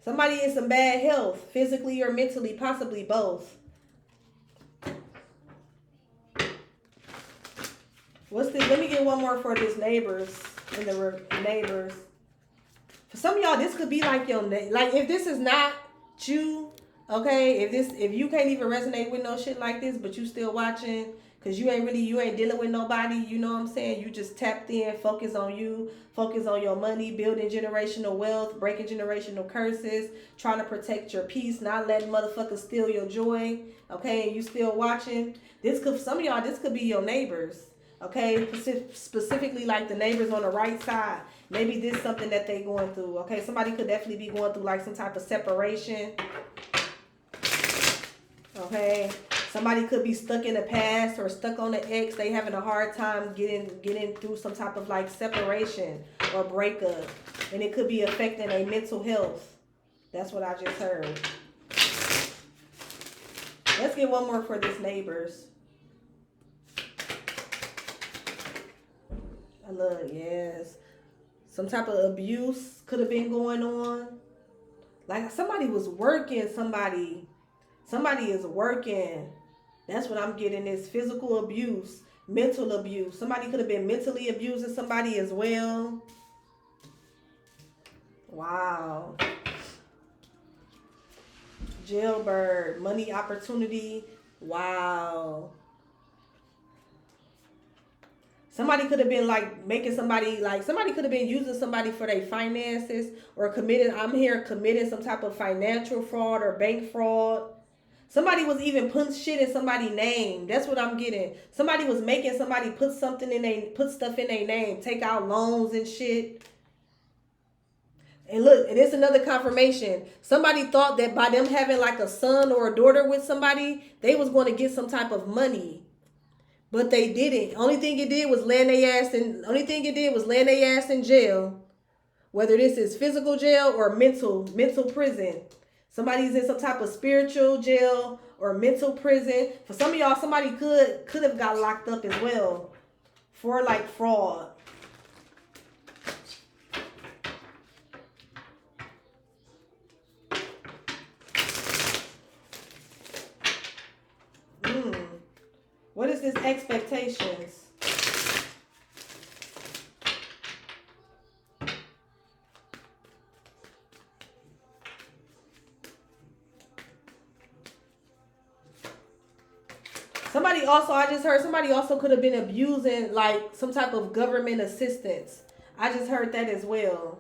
Somebody in some bad health, physically or mentally, possibly both. What's this? Let me get one more for this neighbors. For some of y'all, this could be like like if this is not you, okay? If you can't even resonate with no shit like this, but you still watching, cause you ain't dealing with nobody. You know what I'm saying? You just tapped in, focus on you, focus on your money, building generational wealth, breaking generational curses, trying to protect your peace, not letting motherfuckers steal your joy. Okay, and you still watching. Some of y'all, this could be your neighbors. Okay, specifically like the neighbors on the right side. Maybe this is something that they going through. Okay, somebody could definitely be going through like some type of separation. Okay, somebody could be stuck in the past or stuck on the ex. They having a hard time getting through some type of like separation or breakup, and it could be affecting their mental health. That's what I just heard. Let's get one more for this neighbors. I love it, yes. Some type of abuse could have been going on. Like somebody was working, somebody is working. That's what I'm getting, is physical abuse, mental abuse. Somebody could have been mentally abusing somebody as well. Wow. Jailbird, money opportunity. Wow. Somebody could have been like making somebody, like somebody could have been using somebody for their finances or committing some type of financial fraud or bank fraud. Somebody was even putting shit in somebody's name. That's what I'm getting. Somebody was making somebody put stuff in their name, take out loans and shit. And look, and it's another confirmation. Somebody thought that by them having like a son or a daughter with somebody, they was going to get some type of money. But they didn't. Only thing it did was land their ass in jail. Whether this is physical jail or mental prison. Somebody's in some type of spiritual jail or mental prison. For some of y'all, somebody could have got locked up as well for like fraud. What is this expectations? I just heard somebody also could have been abusing like some type of government assistance. I just heard that as well.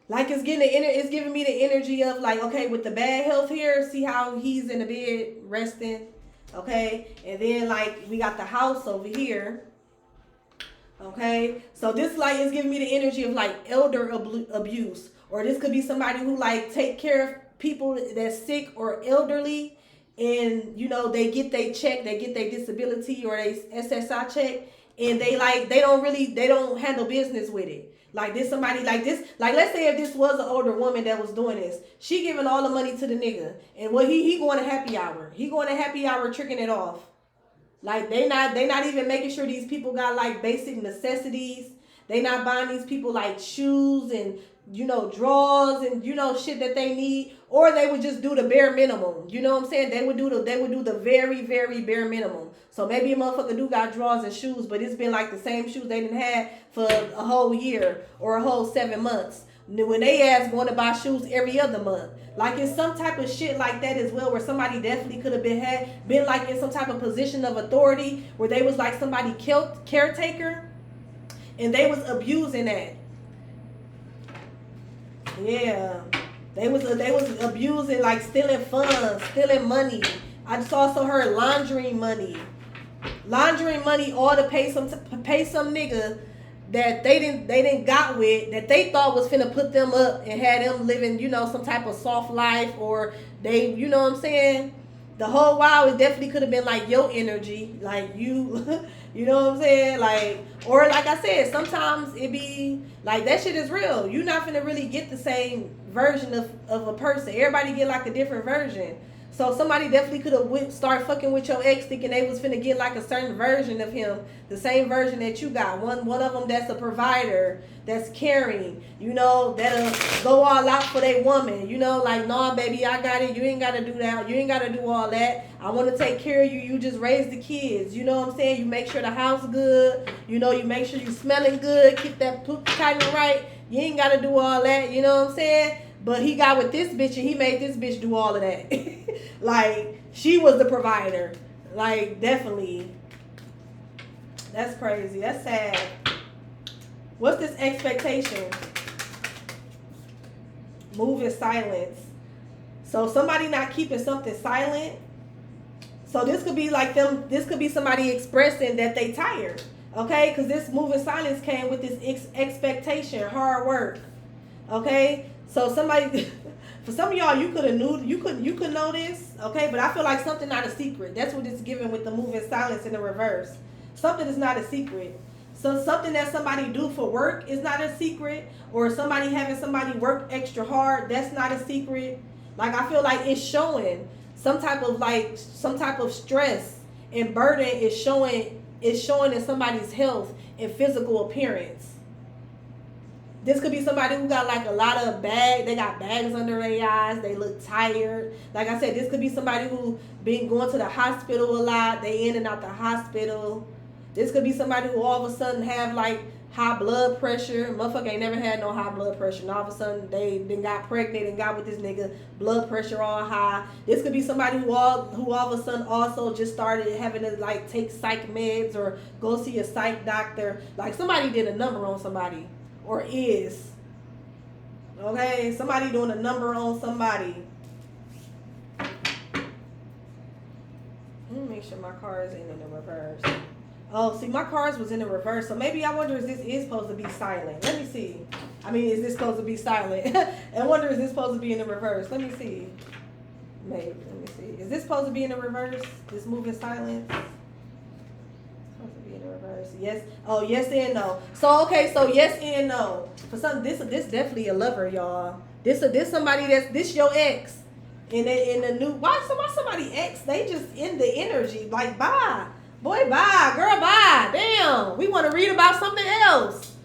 Like it's giving me the energy of like, okay, with the bad health here, see how he's in the bed resting, okay? And then like we got the house over here, okay? So this like is giving me the energy of like elder abuse, or this could be somebody who like take care of people that's sick or elderly, and you know they get their check, they get their disability or they SSI check, and they don't handle business with it. Like this somebody like this, like let's say if this was an older woman that was doing this, she giving all the money to the nigga, and what he going to happy hour. He going to happy hour tricking it off. Like they not even making sure these people got like basic necessities. They not buying these people like shoes and drawers and shit that they need, or they would just do the bare minimum. You know what I'm saying? They would do the very, very bare minimum. So maybe a motherfucker do got drawers and shoes, but it's been like the same shoes they didn't have for a whole year or a whole 7 months. When they ass going to buy shoes every other month. Like it's some type of shit like that as well, where somebody definitely could have been like in some type of position of authority where they was like somebody caretaker, and they was abusing that. Yeah, they was abusing, like stealing funds, stealing money. I just also heard laundering money, all to pay some nigga that they didn't got with, that they thought was finna put them up and had them living some type of soft life, or they what I'm saying. The whole while it definitely could have been like your energy, like you. You know what I'm saying? Like, or like I said, sometimes it be like that shit is real. You're not gonna really get the same version of a person. Everybody get like a different version. So somebody definitely could have start fucking with your ex thinking they was finna get like a certain version of him, the same version that you got. One of them that's a provider, that's caring, that'll go all out for their woman. Like, nah, baby, I got it. You ain't gotta do that. You ain't gotta do all that. I want to take care of you. You just raise the kids. You know what I'm saying? You make sure the house good. You make sure you smelling good. Keep that poop tight and right. You ain't gotta do all that. You know what I'm saying? But he got with this bitch and he made this bitch do all of that. Like, she was the provider. Like, definitely. That's crazy. That's sad. What's this expectation? Move in silence. So somebody not keeping something silent. So this could be like them. This could be somebody expressing that they tired. Okay, because this move in silence came with this expectation, hard work. Okay, so somebody, for some of y'all, you could have knew, you could know this. Okay, but I feel like something not a secret. That's what it's given with the move in silence in the reverse. Something is not a secret. So something that somebody do for work is not a secret, or somebody having somebody work extra hard, that's not a secret. Like, I feel like it's showing some type of stress and burden is showing in somebody's health and physical appearance. This could be somebody who got like a lot of they got bags under their eyes, they look tired. Like I said, this could be somebody who been going to the hospital a lot, they in and out the hospital. This could be somebody who all of a sudden have like high blood pressure. Motherfucker ain't never had no high blood pressure. And all of a sudden they then got pregnant and got with this nigga, blood pressure all high. This could be somebody who all of a sudden also just started having to like take psych meds or go see a psych doctor. Like somebody did a number on somebody. Or is. Okay? Somebody doing a number on somebody. Let me make sure my cards ain't in the reverse. Oh, see, my cards was in the reverse. So maybe I wonder if this is supposed to be silent. Let me see. I mean, is this supposed to be silent? I wonder, is this supposed to be in the reverse? Let me see. Maybe. Let me see. Is this supposed to be in the reverse? This move in silence? Supposed to be in the reverse. Yes. Oh, yes and no. So, okay. So, yes and no. For some, this definitely a lover, y'all. This somebody this your ex. In the new, why somebody ex? They just in the energy. Like, bye. Boy, bye. Girl, bye. Damn. We want to read about something else.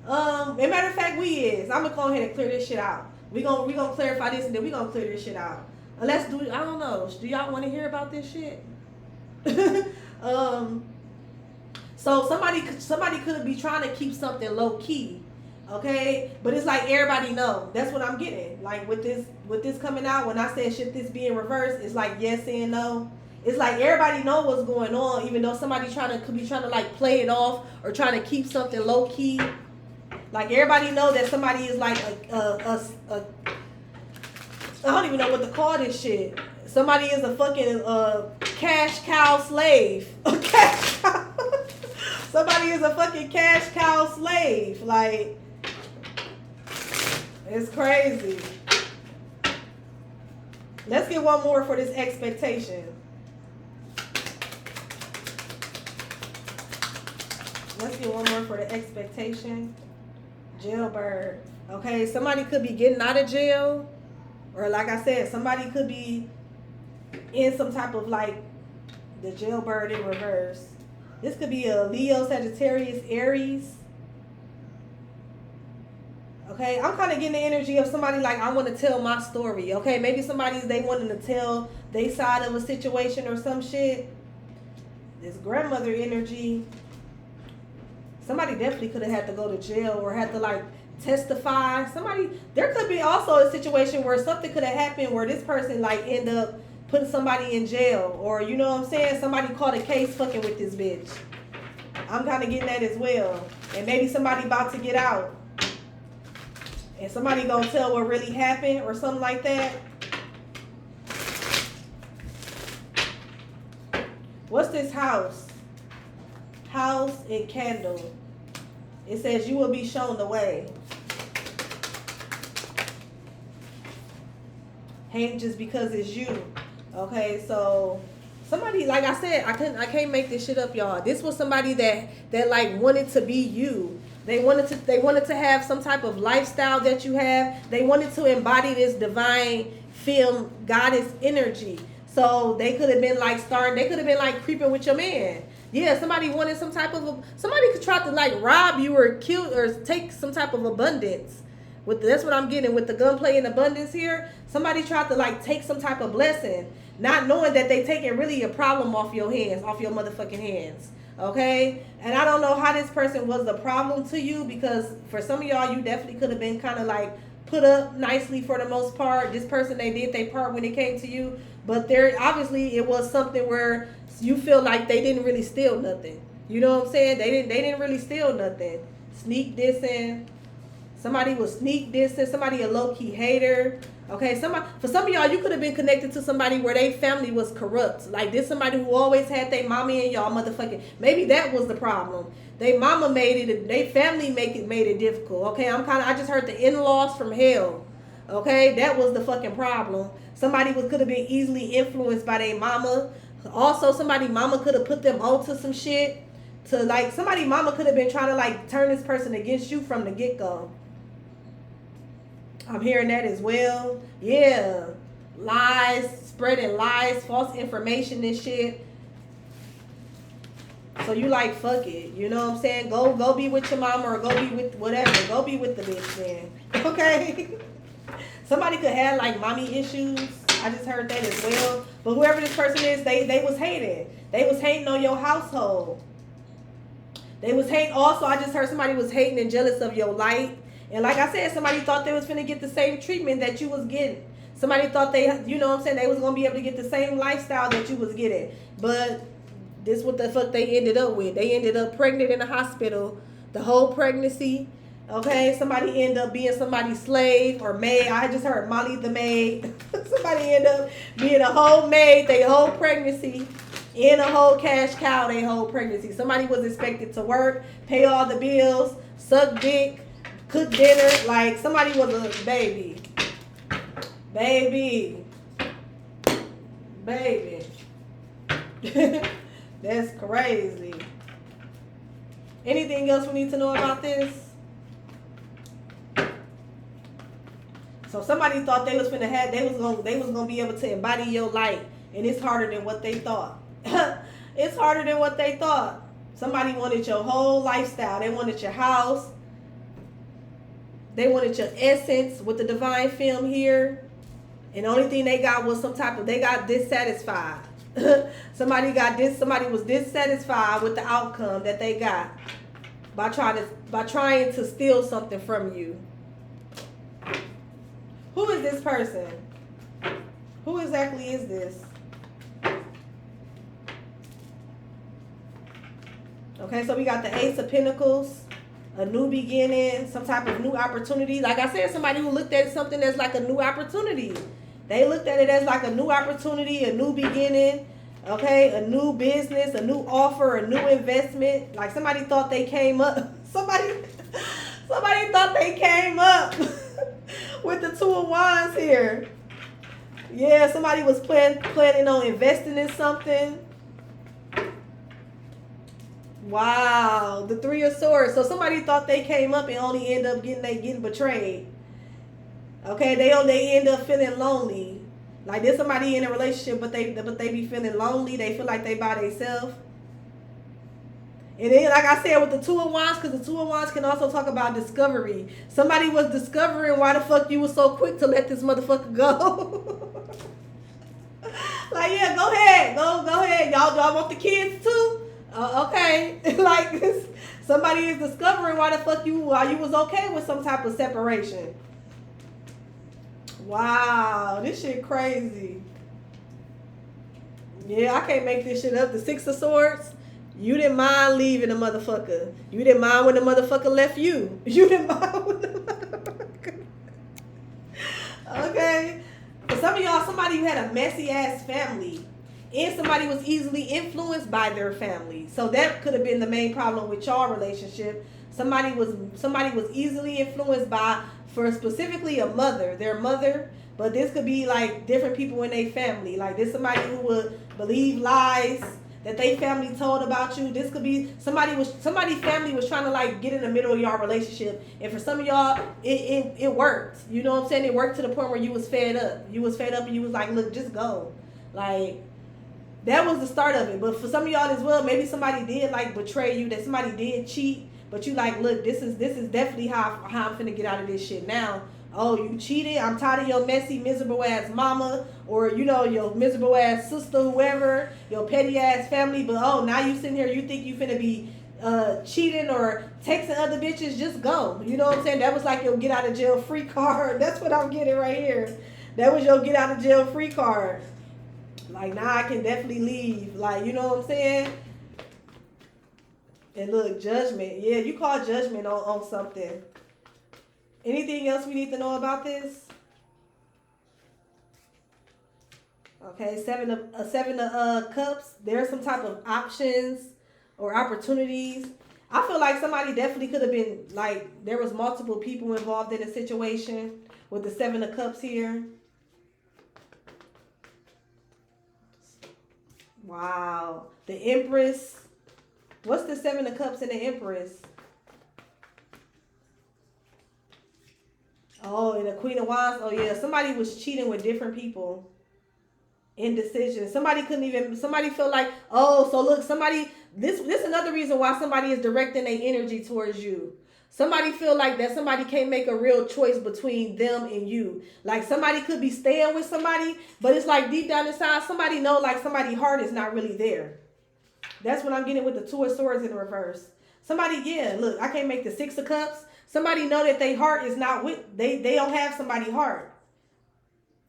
As a matter of fact, I'm going to go ahead and clear this shit out. We gonna clarify this and then we going to clear this shit out. I don't know. Do y'all want to hear about this shit? So somebody could be trying to keep something low key. Okay? But it's like everybody know. That's what I'm getting. Like with this coming out, when I said should this be in reverse, it's like yes and no. It's like everybody know what's going on, even though somebody could be trying to like play it off or trying to keep something low key. Like everybody know that somebody is like I don't even know what to call this shit. Somebody is a fucking cash cow slave. Somebody is a fucking cash cow slave. Like, it's crazy. Let's get one more for this expectation. Let's get one more for the expectation. Jailbird. Okay, somebody could be getting out of jail. Or like I said, somebody could be in some type of like the jailbird in reverse. This could be a Leo, Sagittarius, Aries. Okay, I'm kind of getting the energy of somebody like, I want to tell my story. Okay, maybe they wanting to tell their side of a situation or some shit. This grandmother energy. Somebody definitely could have had to go to jail or had to like testify. There could be also a situation where something could have happened where this person like end up putting somebody in jail, or you know what I'm saying, somebody caught a case fucking with this bitch. I'm kind of getting that as well. And maybe somebody about to get out and somebody gonna tell what really happened or something like that. What's this house? House and candle. It says you will be shown the way. Ain't just because it's you. Okay, so somebody, like I said, I can't make this shit up, y'all. This was somebody that like wanted to be you. They wanted to have some type of lifestyle that you have. They wanted to embody this divine film goddess energy. So they could have been like creeping with your man. Yeah, somebody wanted somebody could try to like rob you or kill or take some type of abundance. That's what I'm getting with the gunplay and abundance here. Somebody tried to like take some type of blessing, not knowing that they taking really a problem off your hands, off your motherfucking hands. Okay? And I don't know how this person was the problem to you, because for some of y'all, you definitely could have been kind of like put up nicely for the most part. This person, they did their part when it came to you. But obviously it was something where you feel like they didn't really steal nothing. You know what I'm saying? They didn't really steal nothing. Sneak dissing, Somebody was sneak dissing. Somebody a low-key hater. Okay, for some of y'all, you could have been connected to somebody where their family was corrupt. Like this somebody who always had their mommy and y'all motherfucking. Maybe that was the problem. They mama made it. They family made it difficult. Okay, I just heard the in-laws from hell. Okay, that was the fucking problem. Somebody could have been easily influenced by their mama. Also, somebody mama could have put them onto some shit. To like somebody mama could have been trying to like turn this person against you from the get-go. I'm hearing that as well. Yeah. Lies, spreading lies, false information and shit. So you like, fuck it. You know what I'm saying? Go be with your mama or go be with whatever. Go be with the bitch then. Okay? Somebody could have like mommy issues. I just heard that as well. But whoever this person is, they was hating. They was hating on your household. They was hating. Also, I just heard somebody was hating and jealous of your light. And like I said, somebody thought they was finna get the same treatment that you was getting. Somebody thought they, you know what I'm saying, they was gonna be able to get the same lifestyle that you was getting. But this what the fuck they ended up with. They ended up pregnant in the hospital the whole pregnancy. Okay, somebody ended up being somebody's slave or maid. I just heard Molly the maid. Somebody ended up being a whole maid their whole pregnancy. In a whole cash cow their whole pregnancy. Somebody was expected to work, pay all the bills, suck dick, cook dinner. Like somebody was a baby. Baby. That's crazy. Anything else we need to know about this? So somebody thought they was gonna be able to embody your light, and it's harder than what they thought. It's harder than what they thought. Somebody wanted your whole lifestyle. They wanted your house. They wanted your essence with the divine film here. And the only thing they got was they got dissatisfied. Somebody was dissatisfied with the outcome that they got by trying to steal something from you. Who is this person? Who exactly is this? Okay, so we got the Ace of Pentacles, a new beginning, some type of new opportunity. Like I said, somebody who looked at something as like a new opportunity. They looked at it as like a new opportunity, a new beginning, okay, a new business, a new offer, a new investment. Like somebody thought they came up. Somebody thought they came up with the Two of Wands here. Yeah, somebody was planning on investing in something. Wow, the Three of Swords. So somebody thought they came up and only end up getting betrayed. Okay, they end up feeling lonely. Like there's somebody in a relationship, but they be feeling lonely. They feel like they by themselves. And then, like I said, with the Two of Wands, because the Two of Wands can also talk about discovery. Somebody was discovering why the fuck you was so quick to let this motherfucker go. Like, yeah, go ahead, go ahead. Y'all want the kids too? Okay. Like somebody is discovering why you was okay with some type of separation. Wow, this shit crazy. Yeah, I can't make this shit up. The Six of Swords. You didn't mind leaving the motherfucker. You didn't mind when the motherfucker left you. You didn't mind when the motherfucker. Okay. For some of y'all, somebody who had a messy ass family. And somebody was easily influenced by their family. So that could have been the main problem with y'all relationship. Somebody was easily influenced by, for specifically a mother, their mother. But this could be like different people in their family. Like this somebody who would believe lies that they family told about you. This could be somebody's family was trying to like get in the middle of y'all relationship. And for some of y'all, it worked. You know what I'm saying? It worked to the point where you was fed up. You was fed up and you was like, look, just go. Like, that was the start of it. But for some of y'all as well, maybe somebody did like betray you, that somebody did cheat, but you like, look, this is definitely how I'm finna get out of this shit now. Oh, you cheated? I'm tired of your messy, miserable ass mama, or you know, your miserable ass sister, whoever, your petty ass family, but oh, now you sitting here, you think you finna be cheating or texting other bitches, just go. You know what I'm saying? That was like your get out of jail free card. That's what I'm getting right here. That was your get out of jail free card. Like, now I can definitely leave. Like, you know what I'm saying? And look, judgment. Yeah, you call judgment on something. Anything else we need to know about this? Okay, seven of cups. There's some type of options or opportunities. I feel like somebody definitely could have been like there was multiple people involved in a situation with the 7 of cups here. Wow, the Empress. What's the 7 of cups and the Empress? Oh, and the Queen of Wands. Oh yeah, somebody was cheating with different people. Indecision. Somebody couldn't even. Somebody felt like, oh, so look, somebody. This another reason why somebody is directing their energy towards you. Somebody feel like that somebody can't make a real choice between them and you. Like somebody could be staying with somebody, but it's like deep down inside, somebody know like somebody's heart is not really there. That's what I'm getting with the 2 of Swords in reverse. Somebody, yeah, look, I can't make the 6 of Cups. Somebody know that their heart is not with. They don't have somebody's heart.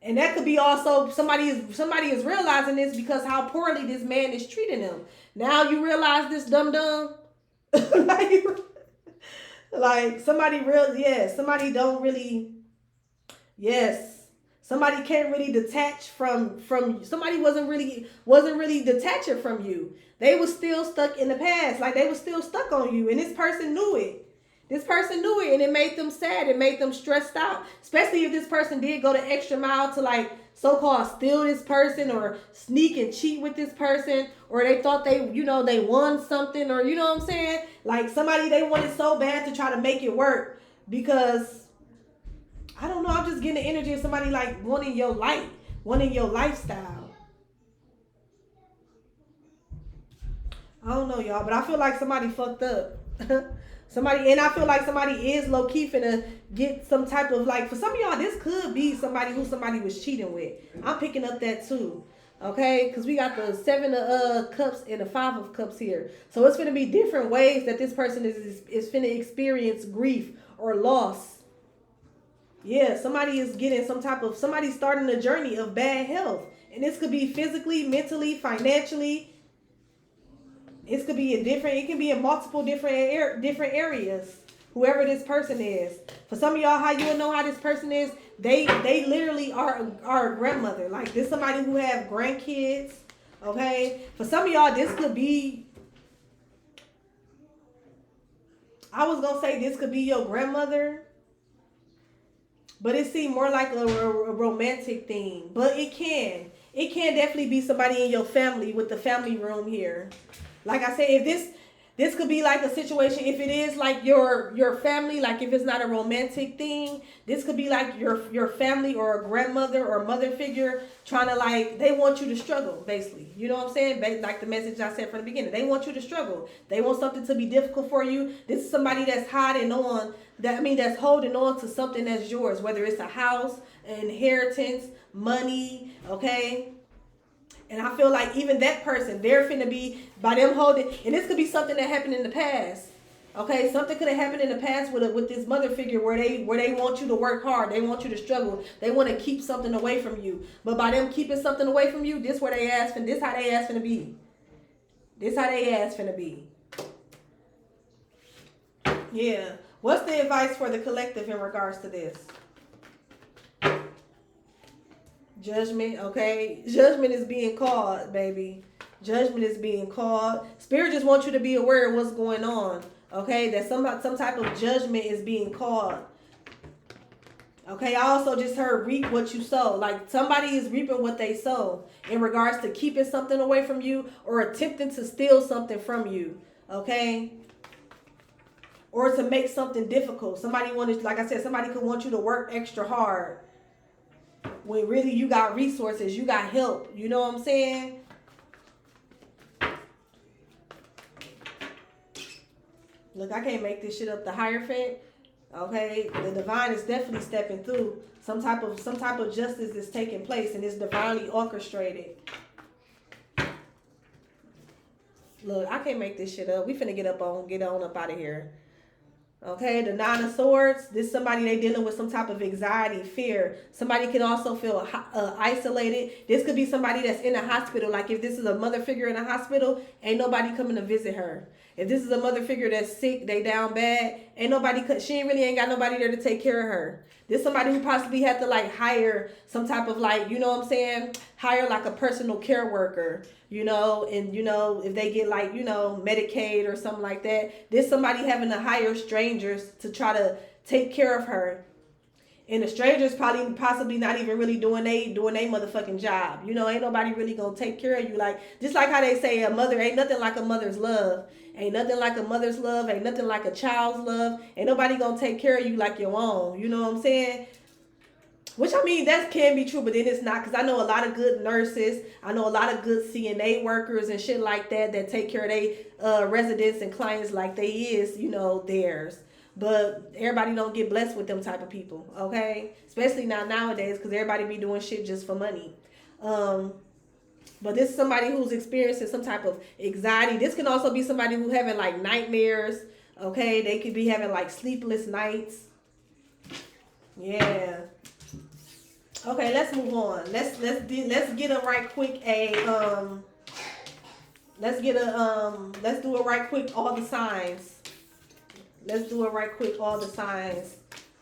And that could be also somebody is realizing this because how poorly this man is treating them. Now you realize this dumb like, like somebody somebody don't really somebody can't really detach from somebody wasn't really detaching from you. They was still stuck in the past, like they was still stuck on you, and this person knew it. This person knew it, and it made them sad. It made them stressed out. Especially if this person did go the extra mile to like so-called steal this person or sneak and cheat with this person, or they thought they won something, or you know what I'm saying? Like somebody they wanted so bad to try to make it work because I don't know. I'm just getting the energy of somebody like wanting your life, wanting your lifestyle. I don't know, y'all, but I feel like somebody fucked up. Somebody, and I feel like somebody is low key finna get some type of like, for some of y'all, this could be somebody who somebody was cheating with. I'm picking up that too. Okay, because we got the 7 of Cups and the 5 of Cups here. So it's gonna be different ways that this person is finna experience grief or loss. Yeah, somebody is getting somebody's starting a journey of bad health. And this could be physically, mentally, financially. It could be it can be in multiple different areas. Whoever this person is. For some of y'all, how you will know how this person is, they literally are a grandmother. Like this somebody who have grandkids. Okay? For some of y'all, this could be, I was gonna say this could be your grandmother. But it seemed more like a romantic thing. But it can definitely be somebody in your family with the family room here. Like I said, if this could be like a situation, if it is like your family, like if it's not a romantic thing, this could be like your family or a grandmother or mother figure trying to like, they want you to struggle, basically. You know what I'm saying? Like the message I said from the beginning. They want you to struggle. They want something to be difficult for you. This is somebody that's hiding on, that's holding on to something that's yours, whether it's a house, an inheritance, money, okay? And I feel like even that person, they're finna be, by them holding, and this could be something that happened in the past. Okay, something could have happened in the past with this mother figure where they want you to work hard, they want you to struggle, they want to keep something away from you. But by them keeping something away from you, this how they ask finna be. This how they ask finna be. Yeah. What's the advice for the collective in regards to this? Judgment, okay? Judgment is being called, baby. Judgment is being called. Spirit just wants you to be aware of what's going on, okay? That some type of judgment is being called. Okay, I also just heard reap what you sow. Like somebody is reaping what they sow in regards to keeping something away from you or attempting to steal something from you, okay? Or to make something difficult. Somebody wanted, like I said, somebody could want you to work extra hard. When really you got resources, you got help. You know what I'm saying? Look, I can't make this shit up. The Hierophant, okay? The divine is definitely stepping through. Some type of justice is taking place, and it's divinely orchestrated. Look, I can't make this shit up. We finna get on up out of here. Okay, the 9 of Swords, this somebody they dealing with some type of anxiety, fear. Somebody can also feel isolated. This could be somebody that's in a hospital. Like if this is a mother figure in a hospital, ain't nobody coming to visit her. If this is a mother figure that's sick, they down bad, ain't nobody, she ain't got nobody there to take care of her. This somebody who possibly had to like hire some type of like, you know what I'm saying? Hire like a personal care worker, you know, and you know, if they get like, you know, Medicaid or something like that, this somebody having to hire strangers to try to take care of her. And the strangers probably possibly not even really doing they motherfucking job. You know, ain't nobody really gonna take care of you. Like just like how they say a mother ain't nothing like a mother's love. Ain't nothing like a mother's love. Ain't nothing like a child's love. Ain't nobody gonna take care of you like your own. You know what I'm saying? Which I mean that can be true, but then it's not, because I know a lot of good nurses. I know a lot of good CNA workers and shit like that take care of their residents and clients like they is, you know, theirs. But everybody don't get blessed with them type of people, okay? Especially not nowadays, because everybody be doing shit just for money. But this is somebody who's experiencing some type of anxiety. This can also be somebody who having like nightmares, okay? They could be having like sleepless nights. Yeah. Okay, let's move on. Let's get a right quick let's do it right quick all the signs. Let's do it right quick, all the signs.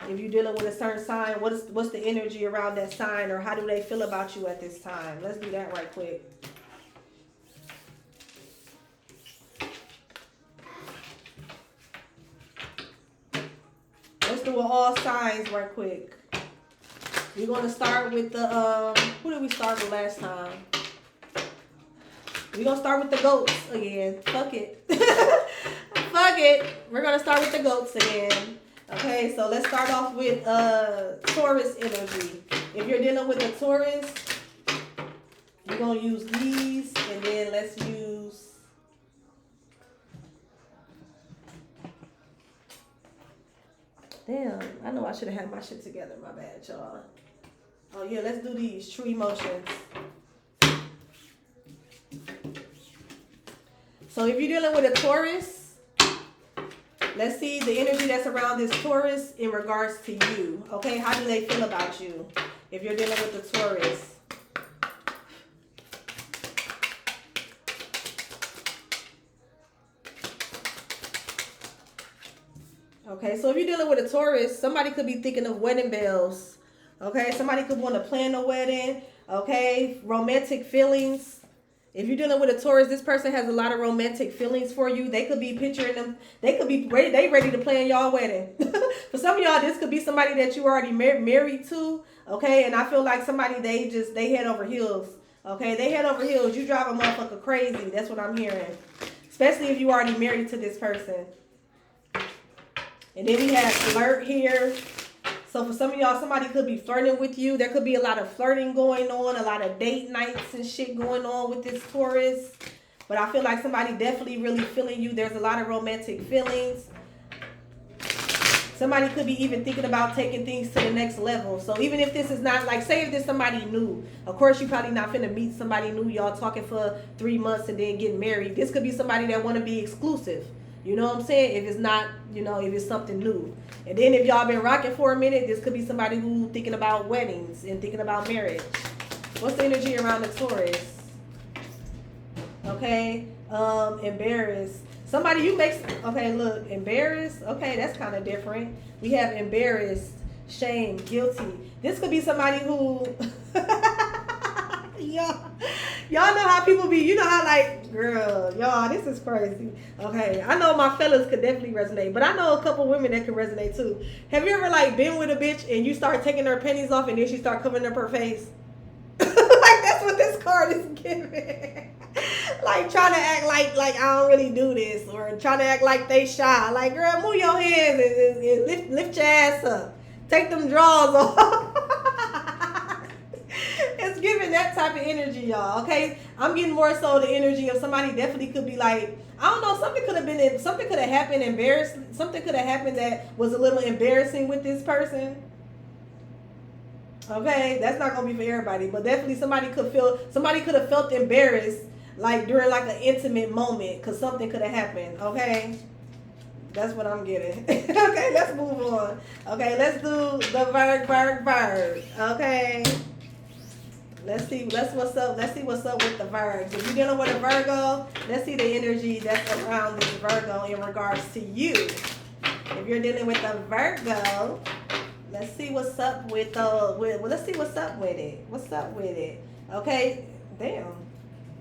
If you're dealing with a certain sign, what's the energy around that sign, or how do they feel about you at this time? Let's do that right quick. Let's do all signs right quick. We're going to start with the, who did we start with last time? We're going to start with the goats again. Fuck it. Fuck it. We're going to start with the goats again. Okay, so let's start off with Taurus energy. If you're dealing with a Taurus, you're going to use these, and then let's use... Damn, I know I should have had my shit together. My bad, y'all. Oh, yeah, let's do these. True emotions. So if you're dealing with a Taurus, let's see the energy that's around this Taurus in regards to you. Okay, how do they feel about you if you're dealing with the Taurus? Okay, so if you're dealing with a Taurus, somebody could be thinking of wedding bells. Okay, somebody could want to plan a wedding. Okay, romantic feelings. If you're dealing with a Taurus, this person has a lot of romantic feelings for you. They could be picturing them. They could be ready. They ready to plan y'all wedding. For some of y'all, this could be somebody that you already married to. Okay, and I feel like somebody they head over heels. Okay, they head over heels. You drive a motherfucker crazy. That's what I'm hearing. Especially if you already married to this person. And then we have flirt here. So for some of y'all, somebody could be flirting with you. There could be a lot of flirting going on, a lot of date nights and shit going on with this Taurus. But I feel like somebody definitely really feeling you. There's a lot of romantic feelings. Somebody could be even thinking about taking things to the next level. So even if this is not, like, say if this somebody new, of course you probably not finna meet somebody new, y'all talking for 3 months and then getting married. This could be somebody that want to be exclusive. You know what I'm saying? If it's not, you know, if it's something new. And then if y'all been rocking for a minute, this could be somebody who thinking about weddings and thinking about marriage. What's the energy around the Taurus? Okay, embarrassed. Somebody you make, okay, look, embarrassed. Okay, that's kind of different. We have embarrassed, shame, guilty. This could be somebody who, y'all know how people be, you know how like, girl, y'all, this is crazy. Okay, I know my fellas could definitely resonate, but I know a couple women that can resonate too. Have you ever like been with a bitch and you start taking her panties off and then she start covering up her face? Like that's what this card is giving. Like trying to act like I don't really do this, or trying to act like they shy. Like, girl, move your hands and lift your ass up. Take them drawers off. It's giving that type of energy, y'all. Okay, I'm getting more so the energy of somebody definitely could be like, I don't know, something could have happened embarrassed. Something could have happened that was a little embarrassing with this person. Okay, that's not gonna be for everybody, but definitely somebody could have felt embarrassed, like during like an intimate moment, because something could have happened. Okay, that's what I'm getting. Okay, let's move on. Okay, let's do the bird. Okay. Let's see what's up. Let's see what's up with the Virgs. If you're dealing with a Virgo, let's see the energy that's around this Virgo in regards to you. If you're dealing with a Virgo, let's see what's up with let's see what's up with it. What's up with it? Okay, damn.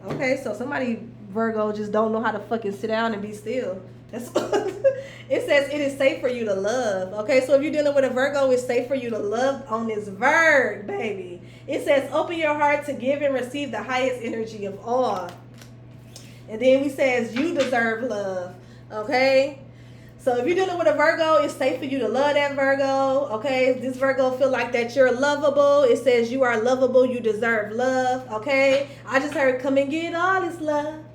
Okay, so somebody Virgo just don't know how to fucking sit down and be still. That's it says it is safe for you to love. Okay, so if you're dealing with a Virgo, it's safe for you to love on this Virg, baby. It says open your heart to give and receive the highest energy of all. And then we says you deserve love. Okay. So if you're dealing with a Virgo, it's safe for you to love that Virgo. Okay, this Virgo feel like that you're lovable. It says you are lovable. You deserve love. Okay, I just heard come and get all this love.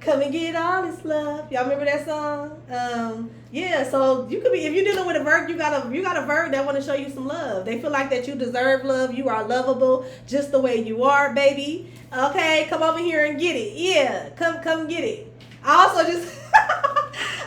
Come and get all this love. Y'all remember that song? Yeah. So you could be, if you're dealing with a Virgo, you got a Virgo that want to show you some love. They feel like that you deserve love. You are lovable just the way you are, baby. Okay, come over here and get it. Yeah, come get it. I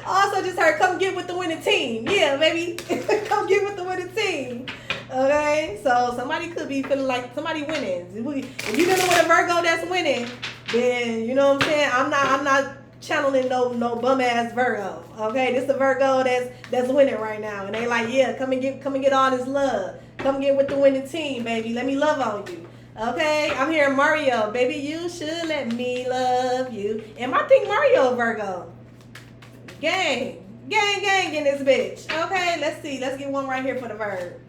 also just heard come get with the winning team. Yeah, baby. Come get with the winning team. Okay? So somebody could be feeling like somebody winning. If you're dealing with a Virgo that's winning, then you know what I'm saying? I'm not channeling no bum ass Virgo. Okay? This is a Virgo that's winning right now. And they like, yeah, come and get all this love. Come get with the winning team, baby. Let me love on you. Okay, I'm hearing Mario. Baby, you should let me love you. And I think Mario Virgo. Gang in this bitch. Okay, let's see. Let's get one right here for the Virg.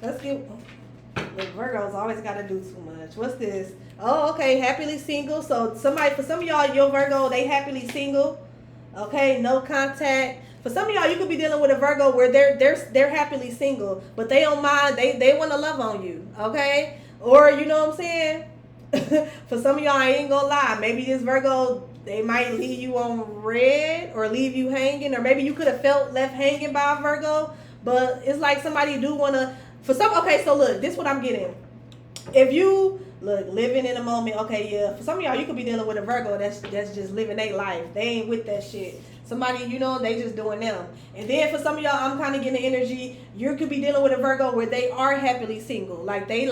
Let's get... Look, Virgos always got to do too much. What's this? Oh, okay, happily single. So for some of y'all, your Virgo, they happily single. Okay, no contact. For some of y'all, you could be dealing with a Virgo where they're happily single, but they don't mind. They want to love on you, okay? Or you know what I'm saying? For some of y'all, I ain't gonna lie. Maybe this Virgo, they might leave you on red or leave you hanging, or maybe you could have felt left hanging by a Virgo. But it's like somebody do want to. For some, okay. So look, this is what I'm getting. If you look living in a moment, okay, yeah. For some of y'all, you could be dealing with a Virgo that's just living their life. They ain't with that shit. Somebody, you know, they just doing them. And then for some of y'all, I'm kind of getting the energy. You could be dealing with a Virgo where they are happily single. Like they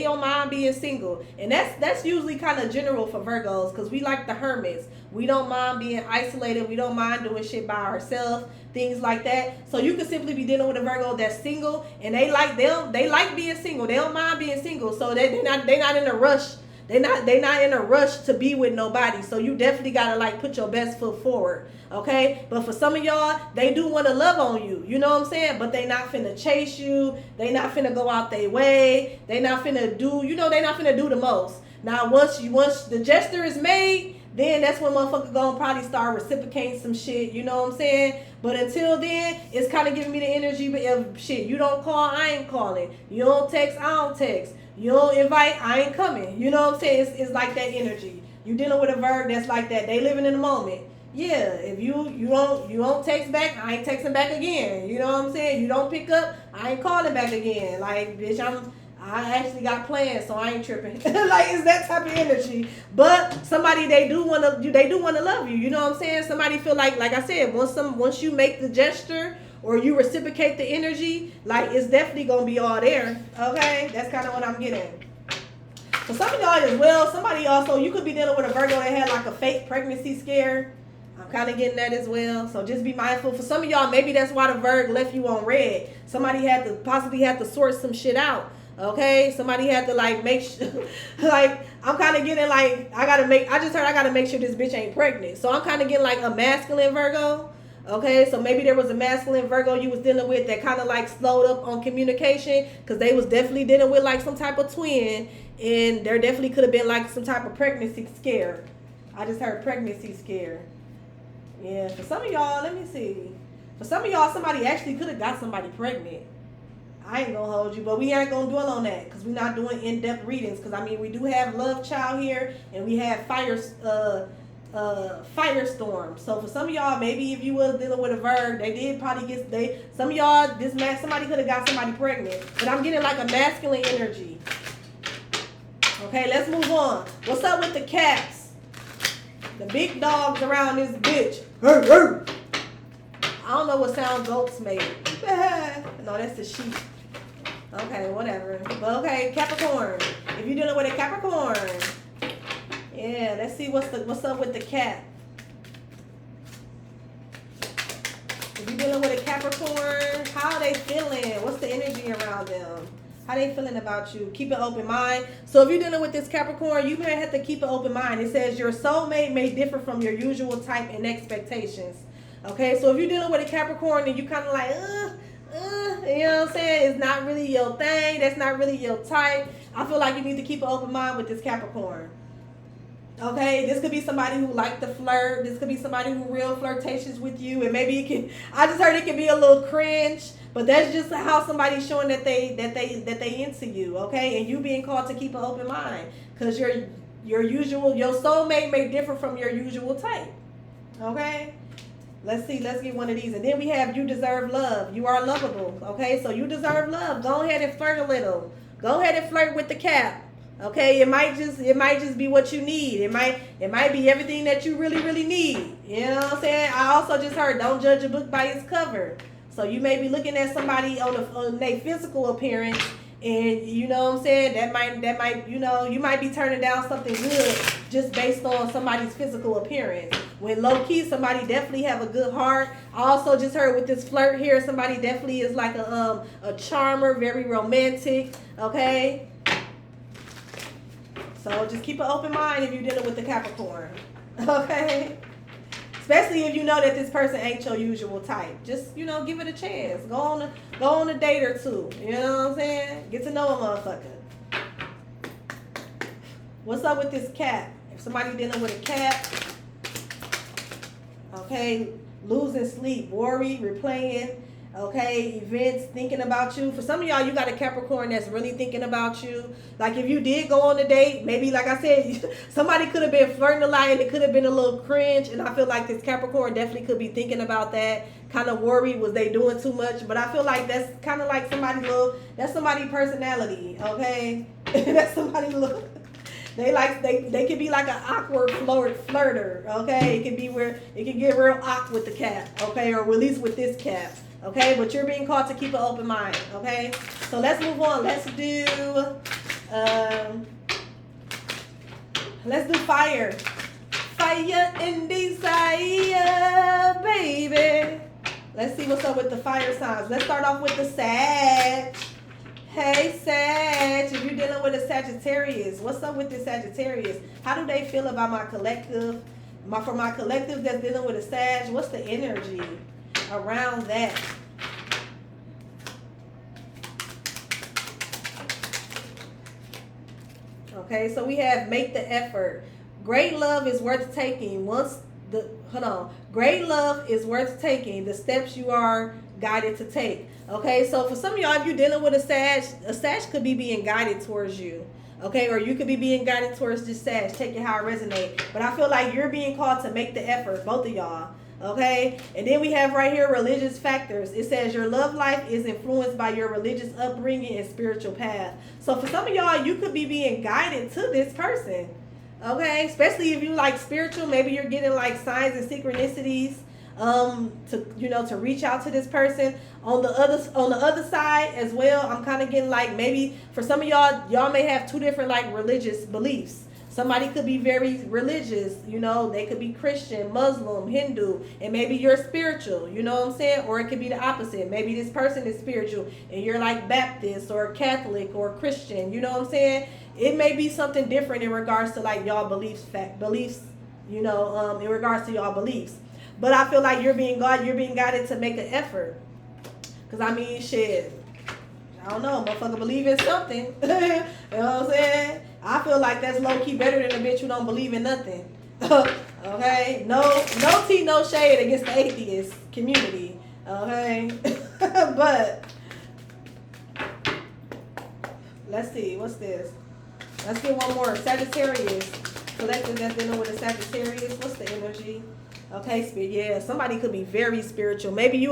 don't mind being single. And that's usually kind of general for Virgos because we like the hermits. We don't mind being isolated. We don't mind doing shit by ourselves. Things like that. So you could simply be dealing with a Virgo that's single and they like being single. They don't mind being single. So they're not in a rush. They're not in a rush to be with nobody. So you definitely gotta like put your best foot forward. Okay? But for some of y'all, they do want to love on you. You know what I'm saying? But they not finna chase you. They not finna go out their way. They not finna do, they not finna do the most. Now once the gesture is made, then that's when motherfucker gonna probably start reciprocating some shit, you know what I'm saying? But until then, it's kind of giving me the energy, but if shit, you don't call, I ain't calling. You don't text, I don't text. You don't invite, I ain't coming. You know what I'm saying? It's like that energy. You dealing with a Virgo that's like that. They living in the moment. Yeah, if you don't text back, I ain't texting back again. You know what I'm saying? You don't pick up, I ain't calling back again. Like, bitch, I actually got plans, so I ain't tripping. Like, it's that type of energy. But somebody, they do want to love you. You know what I'm saying? Somebody feel like I said, once you make the gesture or you reciprocate the energy, like, it's definitely gonna be all there. Okay, that's kind of what I'm getting. For some of y'all as well, somebody also, you could be dealing with a Virgo that had like a fake pregnancy scare. I'm kind of getting that as well. So just be mindful. For some of y'all, maybe that's why the Virgo left you on red. Somebody possibly had to sort some shit out. Okay, somebody had to like make sure, like, I'm kind of getting like, I just heard I gotta make sure this bitch ain't pregnant. So I'm kind of getting like a masculine Virgo. Okay, so maybe there was a masculine Virgo you was dealing with that kind of like slowed up on communication because they was definitely dealing with like some type of twin, and there definitely could have been like some type of pregnancy scare. I just heard pregnancy scare. Yeah, for some of y'all, let me see. For some of y'all, somebody actually could have got somebody pregnant. I ain't gonna hold you, but we ain't gonna dwell on that because we're not doing in-depth readings. Because I mean, we do have Love Child here, and we have Firestorm. So for some of y'all, maybe if you was dealing with a Virgo, they did probably some of y'all, somebody could have got somebody pregnant. But I'm getting like a masculine energy. Okay, let's move on. What's up with the cats? The big dogs around this bitch. I don't know what sound goats make. No, that's the sheep. Okay, whatever. But okay, Capricorn. If you're dealing with a Capricorn, yeah, let's see what's up with the cat. If you're dealing with a Capricorn, how are they feeling? What's the energy around them? How they feeling about you? Keep an open mind. So if you're dealing with this Capricorn, you may have to keep an open mind. It says your soulmate may differ from your usual type and expectations. Okay, so if you're dealing with a Capricorn and you kind of like, you know what I'm saying? It's not really your thing. That's not really your type. I feel like you need to keep an open mind with this Capricorn. Okay, this could be somebody who like to flirt. This could be somebody who real flirtatious with you, and maybe it can. I just heard it can be a little cringe, but that's just how somebody's showing that they into you. Okay, and you being called to keep an open mind because your soulmate may differ from your usual type. Okay. Let's see. Let's get one of these. And then we have you deserve love. You are lovable. Okay. So you deserve love. Go ahead and flirt a little. Go ahead and flirt with the Cap. Okay. It might just be what you need. It might be everything that you really need. You know what I'm saying? I also just heard don't judge a book by its cover. So you may be looking at somebody on their physical appearance, and you know what I'm saying, that might you might be turning down something good just based on somebody's physical appearance. When low key, somebody definitely have a good heart. I also just heard with this flirt here, somebody definitely is like a charmer, very romantic. Okay, so just keep an open mind if you're dealing with the Capricorn. Okay. Especially if you know that this person ain't your usual type. Just, give it a chance. Go on a date or two. You know what I'm saying? Get to know a motherfucker. What's up with this cat? If somebody dealing with a cat, okay, losing sleep, worry, replaying, okay, events, thinking about you. For some of y'all, you got a Capricorn that's really thinking about you. Like if you did go on a date, maybe like I said, somebody could have been flirting a lot and it could have been a little cringe. And I feel like this Capricorn definitely could be thinking about that. Kind of worried, was they doing too much? But I feel like that's kind of like that's somebody's personality, okay? That's somebody look. They could be like an awkward flirter, okay? It could be where it can get real awkward with the cat, okay? Or at least with this cat. Okay, but you're being called to keep an open mind. Okay, so let's move on. Let's do fire and desire, baby. Let's see what's up with the fire signs. Let's start off with the Sag. Hey Sag, if you're dealing with a Sagittarius, what's up with this Sagittarius? How do they feel about my collective? For my collective that's dealing with a Sag, what's the energy around that? Okay, so we have make the effort. Great love is worth taking. Great love is worth taking. The steps you are guided to take. Okay, so for some of y'all, if you're dealing with a Sag could be being guided towards you. Okay, or you could be being guided towards this Sag. Take it how it resonates. But I feel like you're being called to make the effort, both of y'all. Okay, and then we have right here religious factors. It says your love life is influenced by your religious upbringing and spiritual path. So for some of y'all, you could be being guided to this person. Okay, especially if you like spiritual, maybe you're getting like signs and synchronicities to reach out to this person. On the other side as well, I'm kind of getting like maybe for some of y'all may have two different like religious beliefs. Somebody could be very religious, they could be Christian, Muslim, Hindu, and maybe you're spiritual, you know what I'm saying? Or it could be the opposite. Maybe this person is spiritual and you're like Baptist or Catholic or Christian, you know what I'm saying? It may be something different in regards to like y'all beliefs, in regards to y'all beliefs. But I feel like you're being guided to make an effort. Because I mean, shit, I don't know, motherfucker believe in something. You know what I'm saying? I feel like that's low-key better than a bitch who don't believe in nothing. Okay? No tea, no shade against the atheist community. Okay? But let's see. What's this? Let's get one more. Sagittarius. Collective that's dealing with a Sagittarius. What's the energy? Okay, spirit. Yeah, somebody could be very spiritual. Maybe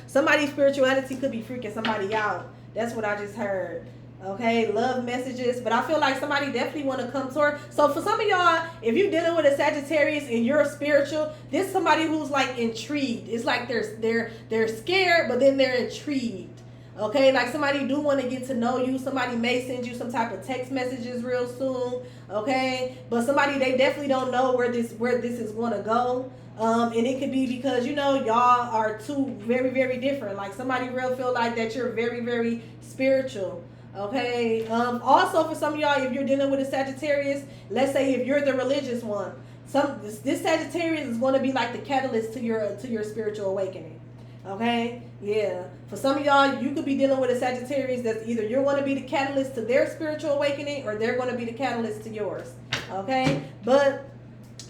somebody's spirituality could be freaking somebody out. That's what I just heard. Okay, love messages, but I feel like somebody definitely want to come toward. So for some of y'all, if you're dealing with a Sagittarius and you're spiritual, this is somebody who's like intrigued. It's like they're scared, but then they're intrigued. Okay, like somebody do want to get to know you. Somebody may send you some type of text messages real soon. Okay, but somebody, they definitely don't know where this is going to go. And it could be because, you know, y'all are two very, very different. Like somebody real feel like that you're very, very spiritual. Okay. Also for some of y'all, if you're dealing with a Sagittarius, let's say if you're the religious one, this Sagittarius is going to be like the catalyst to your spiritual awakening. Okay, yeah. For some of y'all, you could be dealing with a Sagittarius that's either you're going to be the catalyst to their spiritual awakening or they're going to be the catalyst to yours. Okay, but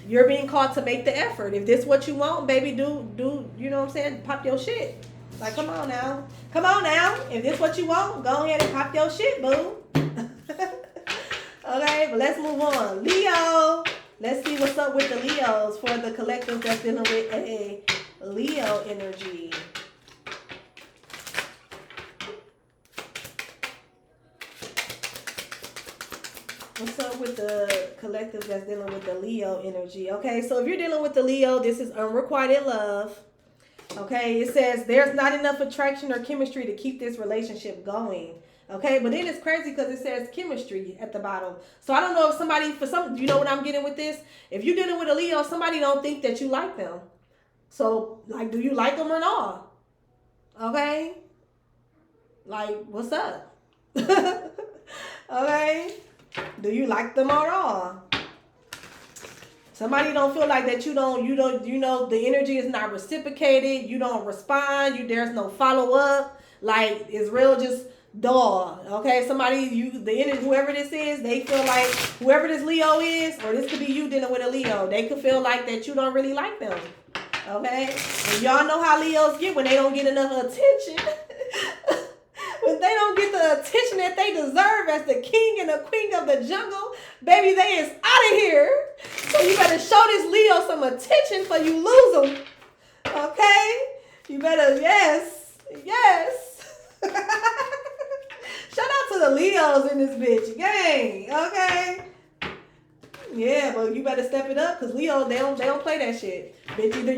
you're being called to make the effort. If this what you want, baby, do you know what I'm saying? Pop your shit. Like, come on now. Come on now. If this what you want, go ahead and pop your shit, boo. Okay, but let's move on. Leo. Let's see what's up with the Leos for the collective that's dealing with a Leo energy. What's up with the collective that's dealing with the Leo energy? Okay, so if you're dealing with the Leo, this is unrequited love. Okay, it says there's not enough attraction or chemistry to keep this relationship going. Okay, but then it's crazy because it says chemistry at the bottom. So I don't know if somebody, you know what I'm getting with this? If you're dealing with a Leo, somebody don't think that you like them. So, like, do you like them or not? Okay? Like, what's up? Okay? Do you like them or not? Somebody don't feel like that you know, the energy is not reciprocated. You don't respond. There's no follow up. Like, it's real just dull. Okay? Whoever this is, they feel like whoever this Leo is, or this could be you dealing with a Leo, they could feel like that you don't really like them. Okay? And y'all know how Leos get when they don't get enough attention. When they don't get the attention that they deserve as the king and the queen of the jungle, baby, they is out of here. So you better show this Leo some attention before you lose them. Okay? You better, yes. Shout out to the Leos in this bitch. Gang. Okay? Yeah, but you better step it up because Leo, they don't play that shit. Bitch, either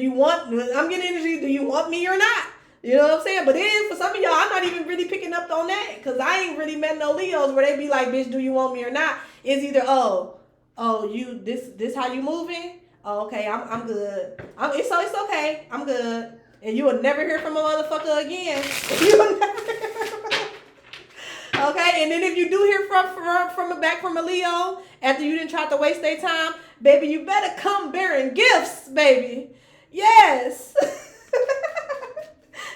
I'm getting energy, do you want me or not? You know what I'm saying? But then for some of y'all, I'm not even really picking up on that because I ain't really met no Leos where they be like, bitch, do you want me or not? It's either, you this how you moving? Oh, okay, I'm good. It's okay. I'm good. And you will never hear from a motherfucker again. You will never hear from Okay, and then if you do hear from a Leo after you didn't try to waste their time, baby, you better come bearing gifts, baby. Yes.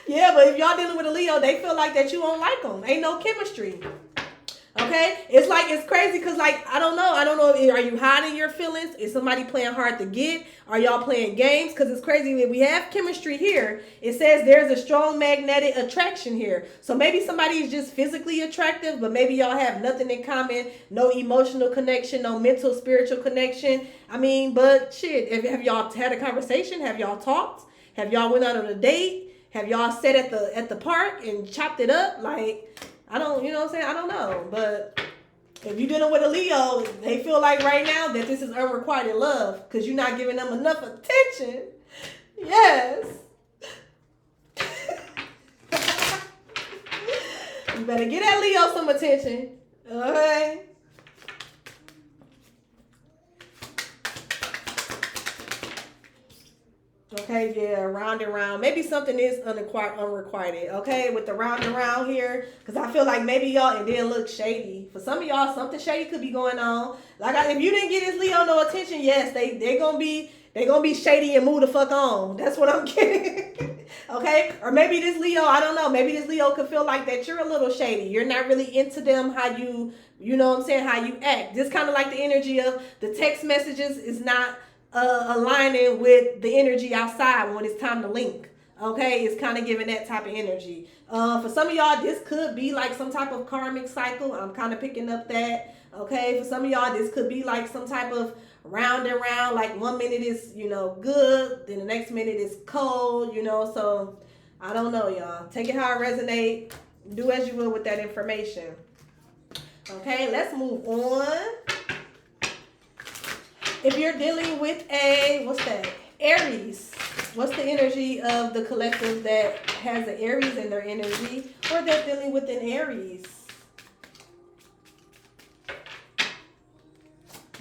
Yeah, but if y'all dealing with a Leo, they feel like that you don't like them. Ain't no chemistry. Okay? It's crazy because, like, I don't know. Are you hiding your feelings? Is somebody playing hard to get? Are y'all playing games? Because it's crazy. If we have chemistry here, it says there's a strong magnetic attraction here. So maybe somebody is just physically attractive, but maybe y'all have nothing in common. No emotional connection, no mental, spiritual connection. I mean, but shit, have y'all had a conversation? Have y'all talked? Have y'all went out on a date? Have y'all sat at the park and chopped it up? Like, you know what I'm saying? I don't know. But if you're dealing with a Leo, they feel like right now that this is unrequited love because you're not giving them enough attention. Yes. You better get that Leo some attention. Okay? Okay, yeah, round and round. Maybe something is unrequited, okay, with the round and round here. Because I feel like maybe y'all, it didn't look shady. For some of y'all, something shady could be going on. Like, if you didn't get this Leo no attention, yes, they gonna be shady and move the fuck on. That's what I'm getting. Okay? Or maybe this Leo, I don't know. Maybe this Leo could feel like that you're a little shady. You're not really into them, how you know what I'm saying, how you act. This kind of like the energy of the text messages is not aligning with the energy outside when it's time to link. Okay, it's kind of giving that type of energy. For some of y'all, this could be like some type of karmic cycle. I'm kind of picking up that. Okay, for some of y'all, this could be like some type of round and round. Like 1 minute is, good, then the next minute is cold. So I don't know, y'all. Take it how it resonates. Do as you will with that information. Okay, let's move on. If you're dealing with Aries, What's the energy of the collective that has an Aries in their energy, or they're dealing with an Aries?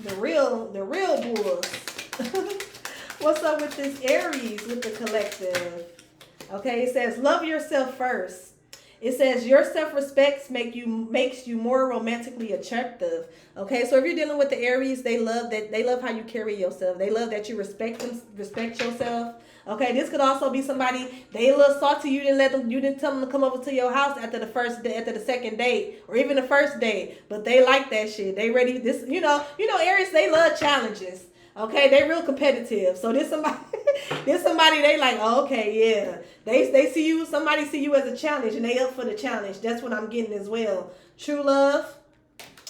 The real bulls. What's up with this Aries with the collective? Okay, it says love yourself first. It says your self-respect makes you more romantically attractive. Okay, so if you're dealing with the Aries, they love how you carry yourself. They love that you respect yourself. Okay, this could also be somebody, they a little salty, you didn't tell them to come over to your house after the second date, or even the first date, but they like that shit. They ready, this, Aries, they love challenges. Okay, they real competitive. So this somebody they like, oh, okay, yeah. They see you, somebody see you as a challenge and they up for the challenge. That's what I'm getting as well. True love.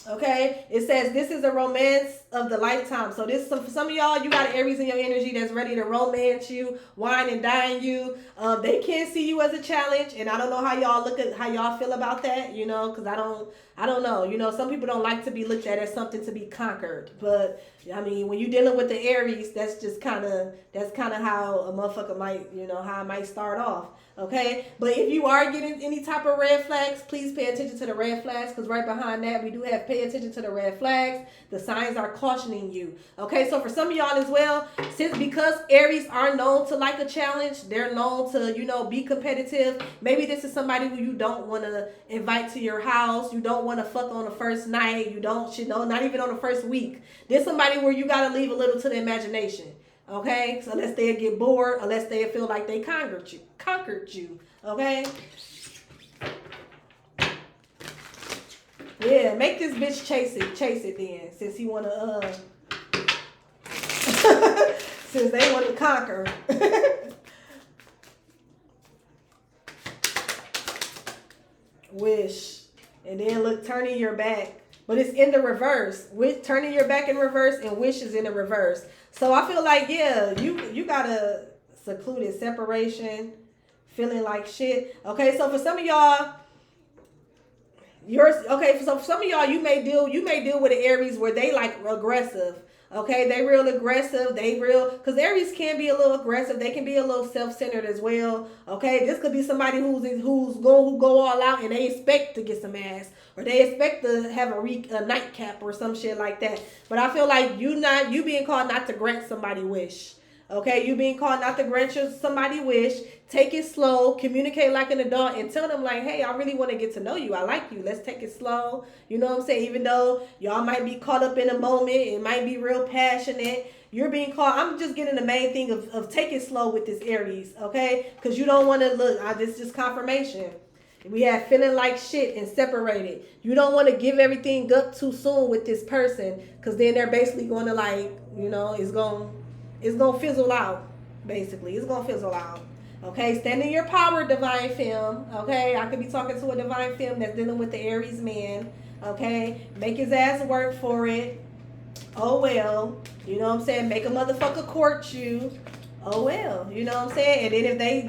Okay, it says this is a romance of the lifetime. So this, for some of y'all, you got an Aries in your energy that's ready to romance you, wine and dine you. They can't see you as a challenge, and I don't know how y'all feel about that. Because I don't know. Some people don't like to be looked at as something to be conquered. But I mean, when you're dealing with the Aries, that's kind of how a motherfucker might, how it might start off. Okay, but if you are getting any type of red flags, please pay attention to the red flags, because right behind that we do have pay attention to the red flags. The signs are cautioning you. Okay, so for some of y'all as well, because Aries are known to like a challenge, they're known to be competitive. Maybe this is somebody who you don't want to invite to your house. You don't want to fuck on the first night. You don't, not even on the first week. There's somebody where you got to leave a little to the imagination. Okay, so unless they get bored, unless they feel like they conquered you. Okay. Yeah, make this bitch chase it then, since he wanna since they want to conquer. Wish, and then look, turning your back, but it's in the reverse. With turning your back in reverse, and wish is in the reverse. So I feel like, yeah, you got a secluded separation, feeling like shit. Okay, so for some of y'all, so for some of y'all, you may deal with an Aries where they like aggressive. Okay, they real aggressive. Because Aries can be a little aggressive. They can be a little self-centered as well. Okay, this could be somebody who go all out and they expect to get some ass, or they expect to have a nightcap or some shit like that. But I feel like you being called not to grant somebody wish. Okay, you being called not to grant somebody wish. Take it slow. Communicate like an adult and tell them like, hey, I really want to get to know you. I like you. Let's take it slow. You know what I'm saying? Even though y'all might be caught up in a moment, it might be real passionate. You're being called. I'm just getting the main thing of take it slow with this Aries, okay? Because you don't want to look. This is just confirmation. We have feeling like shit and separated. You don't want to give everything up too soon with this person, because then they're basically going to it's going to fizzle out, basically. It's going to fizzle out. Okay, stand in your power, divine femme. Okay, I could be talking to a divine femme that's dealing with the Aries man. Okay, make his ass work for it. Oh, well. You know what I'm saying? Make a motherfucker court you. Oh, well. You know what I'm saying? And then if they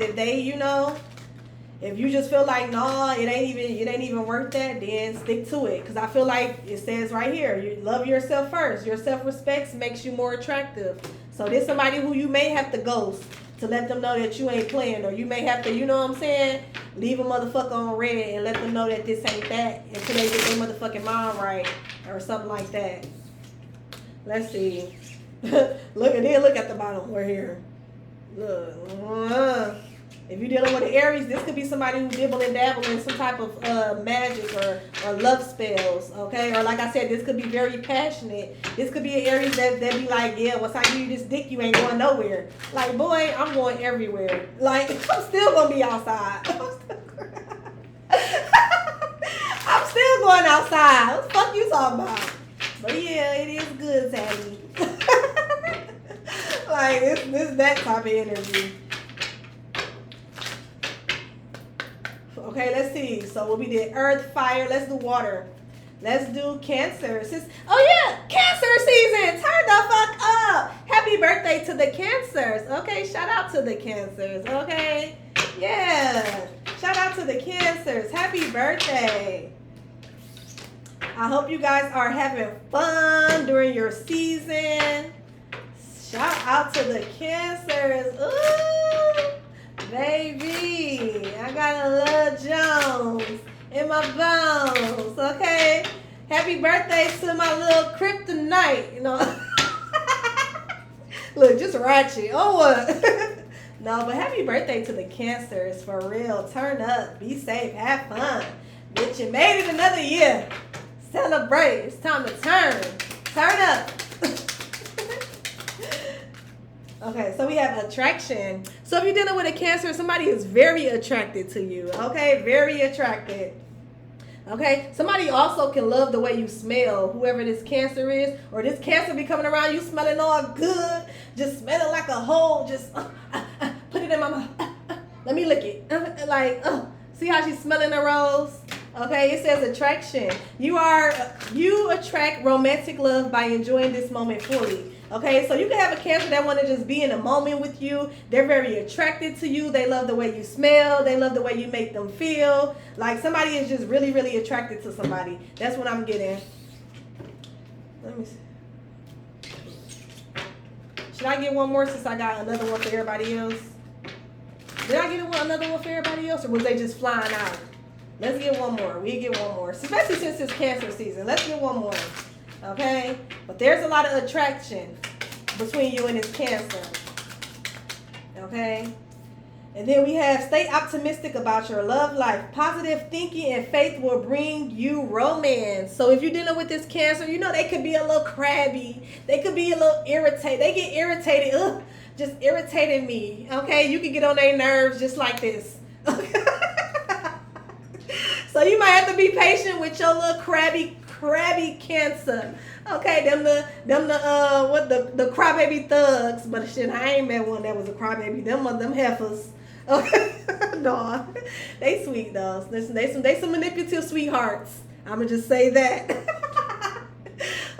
if you just feel like, nah, it ain't even worth that, then stick to it. Because I feel like it says right here, you love yourself first. Your self-respect makes you more attractive. So there's somebody who you may have to ghost to let them know that you ain't playing. Or you may have to, you know what I'm saying, leave a motherfucker on red and let them know that this ain't that until they get their motherfucking mind right or something like that. Let's see. Look at the bottom. We're here. Look. If you're dealing with an Aries, this could be somebody who dibble and dabble in some type of magic or love spells, okay? Or like I said, this could be very passionate. This could be an Aries that be like, yeah, once I give you this dick, you ain't going nowhere. Like, boy, I'm going everywhere. Like, I'm still going to be outside. I'm still going outside. What the fuck you talking about? But yeah, it is good, Sammy. Like, this that type of energy. Okay, let's see. So we did earth, fire. Let's do water. Let's do Cancer. Oh yeah, Cancer season. Turn the fuck up. Happy birthday to the Cancers. Okay, shout out to the Cancers. Okay, yeah. Shout out to the Cancers. Happy birthday. I hope you guys are having fun during your season. Shout out to the Cancers. Ooh, baby. I got a little Jones in my bones. Okay. Happy birthday to my little kryptonite. You know. Look, just ratchet. Oh, what? No, but happy birthday to the Cancers. For real. Turn up. Be safe. Have fun. Bitch, you made it another year. Celebrate. It's time to turn. Turn up. Okay, so we have attraction. So if you're dealing with a Cancer, somebody is very attracted to you. Okay, very attracted. Okay, somebody also can love the way you smell, whoever this Cancer is, or this Cancer be coming around you smelling all good, just smelling like a whole, just put it in my mouth. Let me lick it. See how she's smelling the rose? Okay, it says attraction. You attract romantic love by enjoying this moment fully. Okay, so you can have a Cancer that want to just be in a moment with you. They're very attracted to you. They love the way you smell. They love the way you make them feel. Like somebody is just really, really attracted to somebody. That's what I'm getting. Let me see. Should I get one more since I got another one for everybody else? Did I get another one for everybody else, or was they just flying out? Let's get one more. We get one more. Especially since it's Cancer season. Let's get one more. Okay? But there's a lot of attraction between you and this Cancer. Okay? And then we have stay optimistic about your love life. Positive thinking and faith will bring you romance. So if you're dealing with this Cancer, you know they could be a little crabby. They could be a little irritated. They get irritated. Ugh, just irritating me. Okay? You can get on their nerves just like this. So you might have to be patient with your little crabby Cancer. Okay, them the crybaby thugs. But shit, I ain't met one that was a crybaby. Them heifers. Okay. No. They sweet though. Listen, they some manipulative sweethearts. I'ma just say that.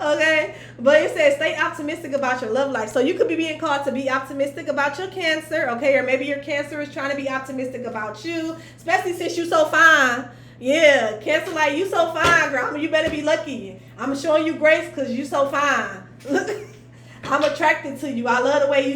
Okay, but it says stay optimistic about your love life. So you could be being called to be optimistic about your Cancer, okay, or maybe your Cancer is trying to be optimistic about you, especially since you so fine. Yeah, Cancer like you so fine, girl. You better be lucky. I'm showing you grace because you so fine. I'm attracted to you. I love the way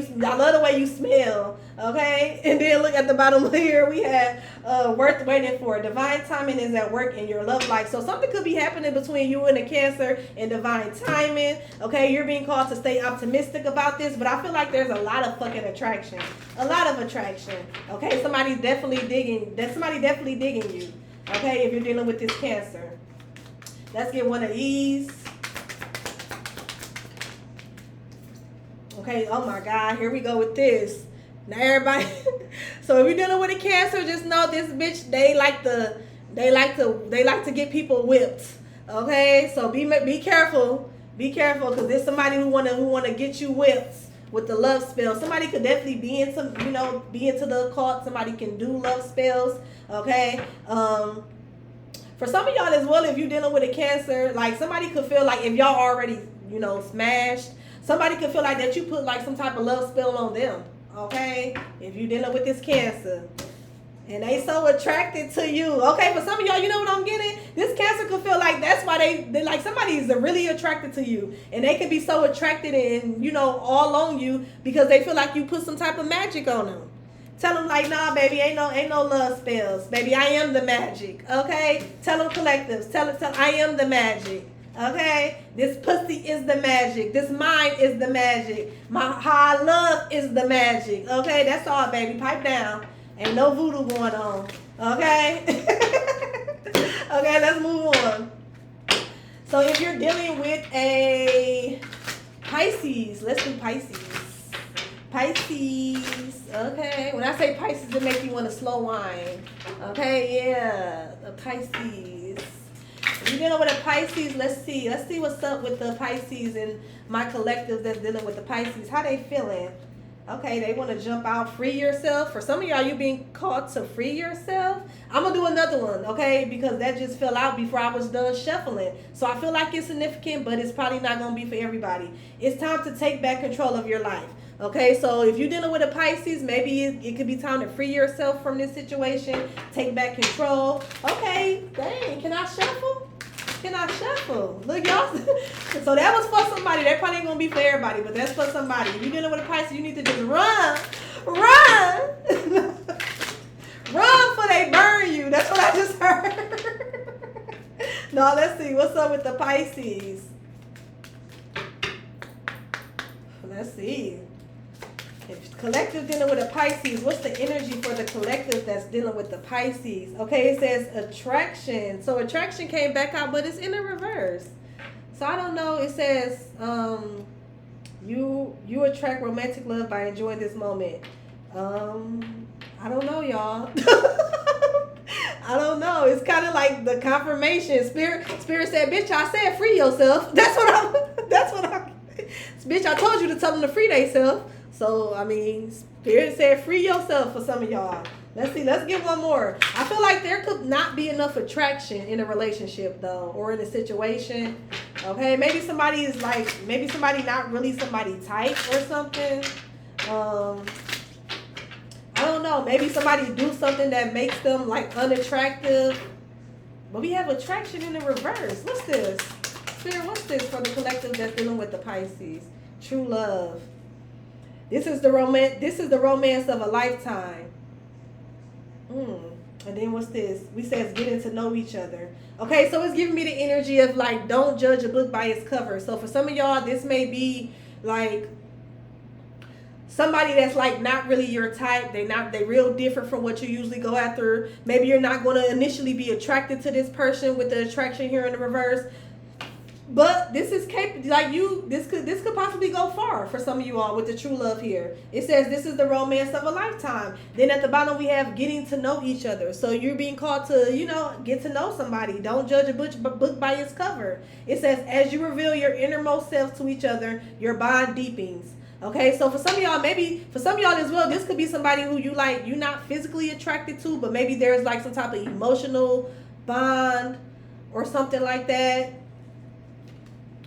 you smell. Okay, and then look at the bottom here. We have worth waiting for. Divine timing is at work in your love life. So something could be happening between you and the Cancer and divine timing. Okay, you're being called to stay optimistic about this, but I feel like there's a lot of fucking attraction. A lot of attraction. Okay, somebody's definitely digging. Somebody definitely digging you. Okay, if you're dealing with this Cancer. Let's get one of these. Okay, oh my God, here we go with this. Now everybody, so if you're dealing with a Cancer, just know this bitch, they like to get people whipped. Okay, so be careful, because there's somebody who wanna get you whipped with the love spell. Somebody could definitely be into the occult. Somebody can do love spells. Okay, for some of y'all as well, if you're dealing with a Cancer, like somebody could feel like if y'all already smashed, somebody could feel like that you put like some type of love spell on them. Okay, if you're dealing with this Cancer and they so attracted to you. Okay, for some of y'all, you know what I'm getting? This Cancer could feel like that's why they like somebody is really attracted to you, and they could be so attracted and all on you because they feel like you put some type of magic on them. Tell them like, nah, baby, ain't no love spells, baby. I am the magic. Okay, tell them collectives. Tell I am the magic. Okay, this pussy is the magic. This mind is the magic. How I love is the magic. Okay, that's all, baby. Pipe down. Ain't no voodoo going on. Okay. Okay, let's move on. So if you're dealing with a Pisces, let's do Pisces. Pisces. Okay, when I say Pisces, it makes you want to slow wine. Okay, yeah, a Pisces. You're dealing with a Pisces. Let's see what's up with the Pisces and my collective that's dealing with the Pisces. How they feeling? Okay, they want to jump out, free yourself. For some of y'all, you being called to free yourself. I'm going to do another one, okay, because that just fell out before I was done shuffling. So I feel like it's significant, but it's probably not going to be for everybody. It's time to take back control of your life. Okay, so if you're dealing with a Pisces, maybe it could be time to free yourself from this situation. Take back control. Okay, dang, can I shuffle? Can I shuffle? Look, y'all. So that was for somebody. That probably ain't gonna be for everybody, but that's for somebody. If you're dealing with a Pisces, you need to just run. Run for they burn you. That's what I just heard. No, let's see. What's up with the Pisces? Let's see. If collective dealing with a Pisces, what's the energy for the collective that's dealing with the Pisces? Okay, it says attraction. So attraction came back out, but it's in the reverse. So I don't know. It says you attract romantic love by enjoying this moment. I don't know, y'all. I don't know. It's kind of like the confirmation. Spirit said, "Bitch, I said free yourself." That's what I'm. Bitch, I told you to tell them to free themselves. So, I mean, Spirit said free yourself for some of y'all. Let's see. Let's get one more. I feel like there could not be enough attraction in a relationship, though, or in a situation. Okay, maybe somebody not really somebody type or something. I don't know. Maybe somebody do something that makes them like unattractive. But we have attraction in the reverse. What's this? Spirit, what's this for the collective that's dealing with the Pisces? True love. This is the romance of a lifetime. And then what's this? We says getting to know each other. Okay, so it's giving me the energy of like, don't judge a book by its cover. So for some of y'all, this may be like somebody that's like not really your type. They real different from what you usually go after. Maybe you're not going to initially be attracted to this person with the attraction here in the reverse. But this is this could possibly go far for some of you all with the true love here. It says this is the romance of a lifetime. Then at the bottom we have getting to know each other. So you're being called to, get to know somebody. Don't judge a book by its cover. It says as you reveal your innermost self to each other, your bond deepens. Okay, so for some of y'all, maybe for some of y'all as well, this could be somebody who you're not physically attracted to, but maybe there's like some type of emotional bond or something like that.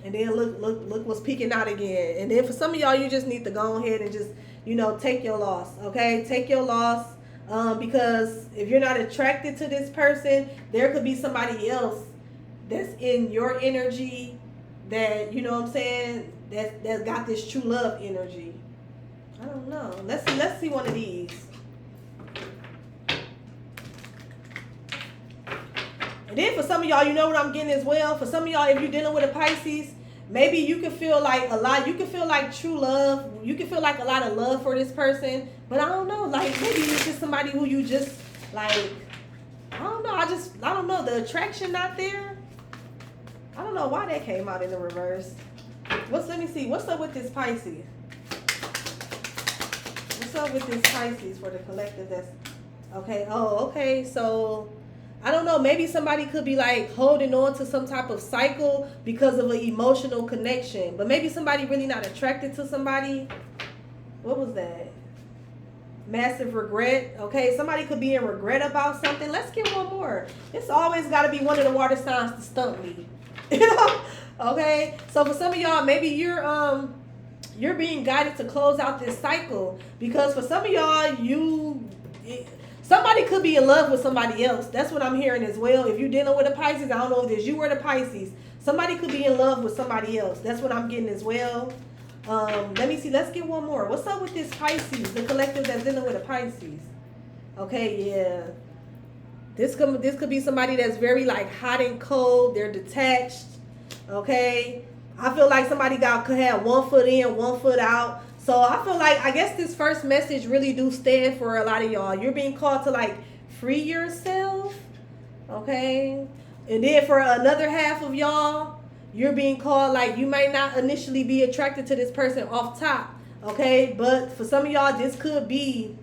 And then look what's peeking out again. And then for some of y'all, you just need to go ahead and just, take your loss. Okay, take your loss. Because if you're not attracted to this person, there could be somebody else that's in your energy that, you know what I'm saying, that got this true love energy. I don't know. Let's see one of these. And then for some of y'all, you know what I'm getting as well. For some of y'all, if you're dealing with a Pisces, maybe you can feel like you can feel like true love. You can feel like a lot of love for this person. But I don't know, like maybe it's just somebody who you just like, I don't know. I don't know. The attraction not there. I don't know why that came out in the reverse. Let me see. What's up with this Pisces? What's up with this Pisces for the collective that's okay? Oh, okay. So I don't know, maybe somebody could be like holding on to some type of cycle because of an emotional connection. But maybe somebody really not attracted to somebody. What was that? Massive regret. Okay, somebody could be in regret about something. Let's get one more. It's always got to be one of the water signs to stump me. Okay, so for some of y'all, maybe you're being guided to close out this cycle. Because for some of y'all, somebody could be in love with somebody else. That's what I'm hearing as well. If you're dealing with a Pisces, I don't know if it's you or the Pisces. Somebody could be in love with somebody else. That's what I'm getting as well. Let me see. Let's get one more. What's up with this Pisces? The collective that's dealing with a Pisces. Okay, yeah. This could be somebody that's very like hot and cold. They're detached. Okay. I feel like somebody could have 1 foot in, 1 foot out. So I feel like, I guess this first message really do stand for a lot of y'all. You're being called to like free yourself. Okay. And then for another half of y'all, you're being called like you might not initially be attracted to this person off top. Okay. But for some of y'all, this could be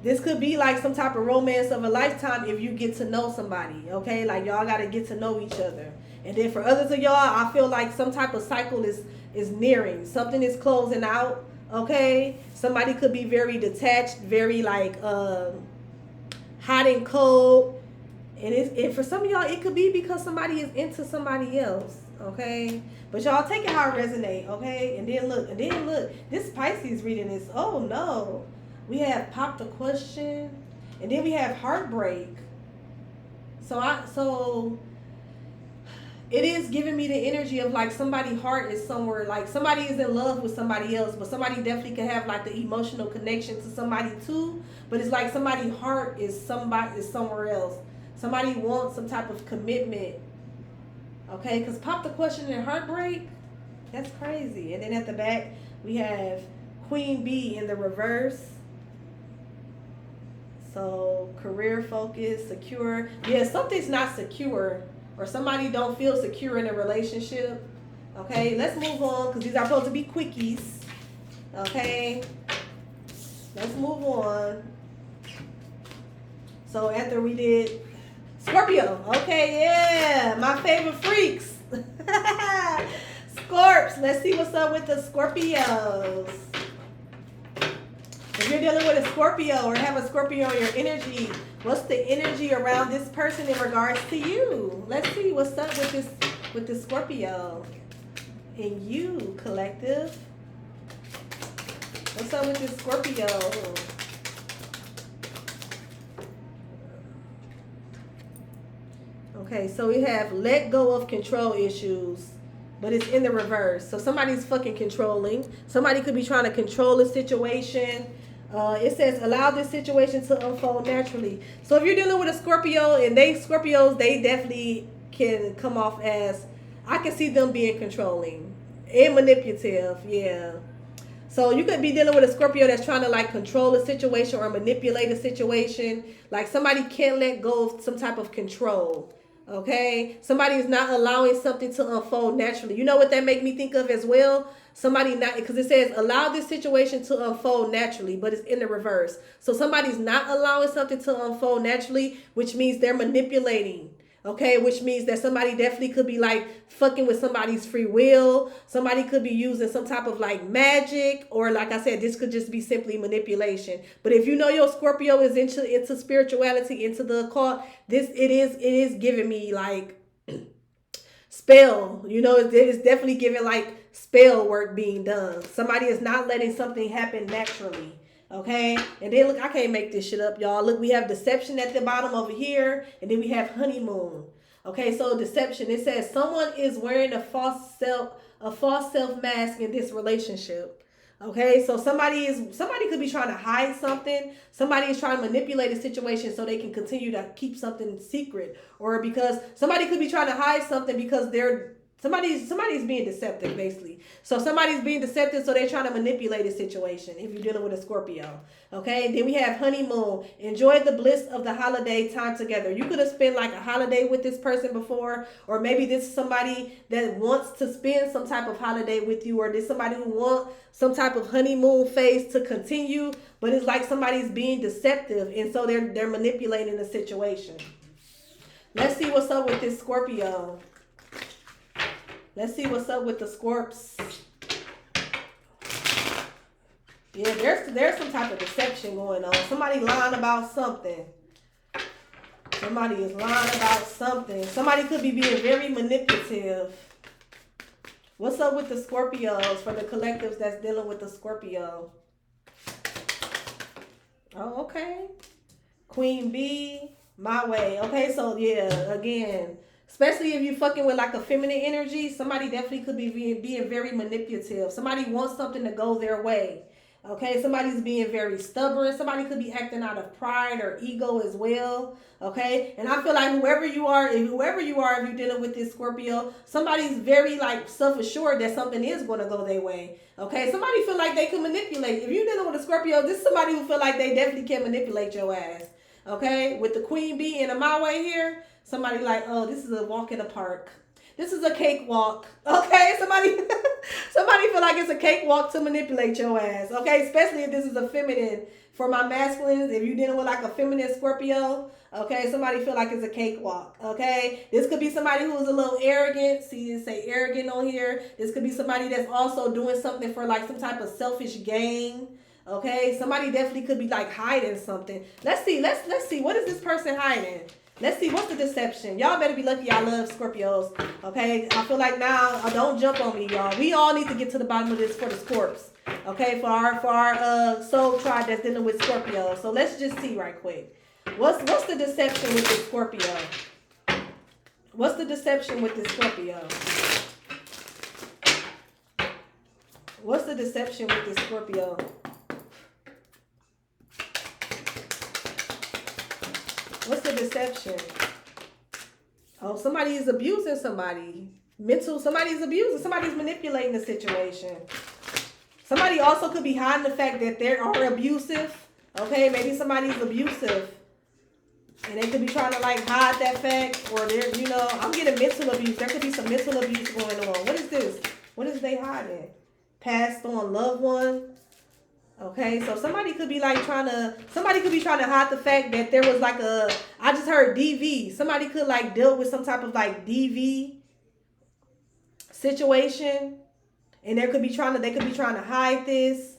like some type of romance of a lifetime if you get to know somebody. Okay. Like y'all got to get to know each other. And then for others of y'all, I feel like some type of cycle is nearing. Something is closing out. Okay. Somebody could be very detached, very like hot and cold. And for some of y'all, it could be because somebody is into somebody else. Okay. But y'all take it how it resonate. Okay. And then look. This Pisces reading is, oh no. We have popped a question. And then we have heartbreak. So it is giving me the energy of like somebody's heart is somewhere, like somebody is in love with somebody else, but somebody definitely can have like the emotional connection to somebody too. But it's like somebody's heart is somewhere else. Somebody wants some type of commitment. Okay, because pop the question in heartbreak. That's crazy. And then at the back we have Queen Bee in the reverse. So career focus, secure. Yeah, something's not secure, or somebody don't feel secure in a relationship. Okay, let's move on because these are supposed to be quickies. Okay, let's move on. So after we did Scorpio. Okay, yeah, my favorite freaks. Scorps. Let's see what's up with the Scorpios. If you're dealing with a Scorpio or have a Scorpio in your energy, what's the energy around this person in regards to you? Let's see what's up with this Scorpio. And you, collective. What's up with this Scorpio? Okay, so we have let go of control issues, but it's in the reverse. So somebody's fucking controlling. Somebody could be trying to control a situation. It says allow this situation to unfold naturally. So if you're dealing with a Scorpio, and Scorpios, they definitely can come off as, I can see them being controlling and manipulative. Yeah. So you could be dealing with a Scorpio that's trying to like control a situation or manipulate a situation. Like somebody can't let go of some type of control. Okay, somebody is not allowing something to unfold naturally. You know what that make me think of as well? Somebody not, because it says allow this situation to unfold naturally, but it's in the reverse. So somebody's not allowing something to unfold naturally, which means they're manipulating. Okay, which means that somebody definitely could be like fucking with somebody's free will. Somebody could be using some type of like magic, or like I said, this could just be simply manipulation. But if you know your Scorpio is into spirituality, into the occult, it is giving me like spell. You know, it's definitely giving like spell work being done. Somebody is not letting something happen naturally. Okay, and then look, I can't make this shit up, y'all. Look, we have deception at the bottom over here, and then we have honeymoon. Okay, so deception, it says someone is wearing a false self mask in this relationship. Okay, so somebody could be trying to hide something. Somebody is trying to manipulate a situation so they can continue to keep something secret, or because somebody could be trying to hide something because somebody's being deceptive, basically. So somebody's being deceptive, so they're trying to manipulate a situation if you're dealing with a Scorpio. Okay, then we have honeymoon. Enjoy the bliss of the holiday time together. You could have spent like a holiday with this person before, or maybe this is somebody that wants to spend some type of holiday with you, or this somebody who wants some type of honeymoon phase to continue, but it's like somebody's being deceptive, and so they're manipulating the situation. Let's see what's up with this Scorpio. Let's see what's up with the Scorps. Yeah, there's some type of deception going on. Somebody lying about something. Somebody is lying about something. Somebody could be being very manipulative. What's up with the Scorpios for the collectives that's dealing with the Scorpio? Oh, okay. Queen Bee, my way. Okay, so yeah, again, especially if you're fucking with like a feminine energy, somebody definitely could be being very manipulative. Somebody wants something to go their way. Okay, somebody's being very stubborn. Somebody could be acting out of pride or ego as well. Okay, and I feel like whoever you are, if you're dealing with this Scorpio, somebody's very like self-assured that something is going to go their way. Okay, somebody feel like they can manipulate. If you're dealing with a Scorpio, this is somebody who feel like they definitely can manipulate your ass. Okay, with the Queen Bee in my way here, somebody like, oh, this is a walk in the park. This is a cakewalk. Okay, somebody feel like it's a cakewalk to manipulate your ass. Okay, especially if this is a feminine. For my masculines, if you're dealing with like a feminine Scorpio, okay, somebody feel like it's a cakewalk. Okay, this could be somebody who is a little arrogant. See, it say arrogant on here. This could be somebody that's also doing something for like some type of selfish gain. Okay, somebody definitely could be like hiding something. Let's see. What is this person hiding? Let's see, what's the deception? Y'all better be lucky y'all love Scorpios. Okay, I feel like now, don't jump on me, y'all. We all need to get to the bottom of this for the Scorps. Okay, for our soul tribe that's dealing with Scorpio. So let's just see right quick. What's the deception with the Scorpio? What's the deception with this Scorpio? What's the deception with this Scorpio? What's the deception? Oh, somebody is abusing somebody. Somebody's abusing, somebody's manipulating the situation. Somebody also could be hiding the fact that they are abusive. Okay, maybe somebody's abusive. And they could be trying to like hide that fact. Or they're, you know, I'm getting mental abuse. There could be some mental abuse going on. What is this? What is they hiding? Passed on loved one. Okay, so somebody could be like somebody could be trying to hide the fact that there was like I just heard DV. Somebody could like deal with some type of like DV situation. And they could be trying to hide this.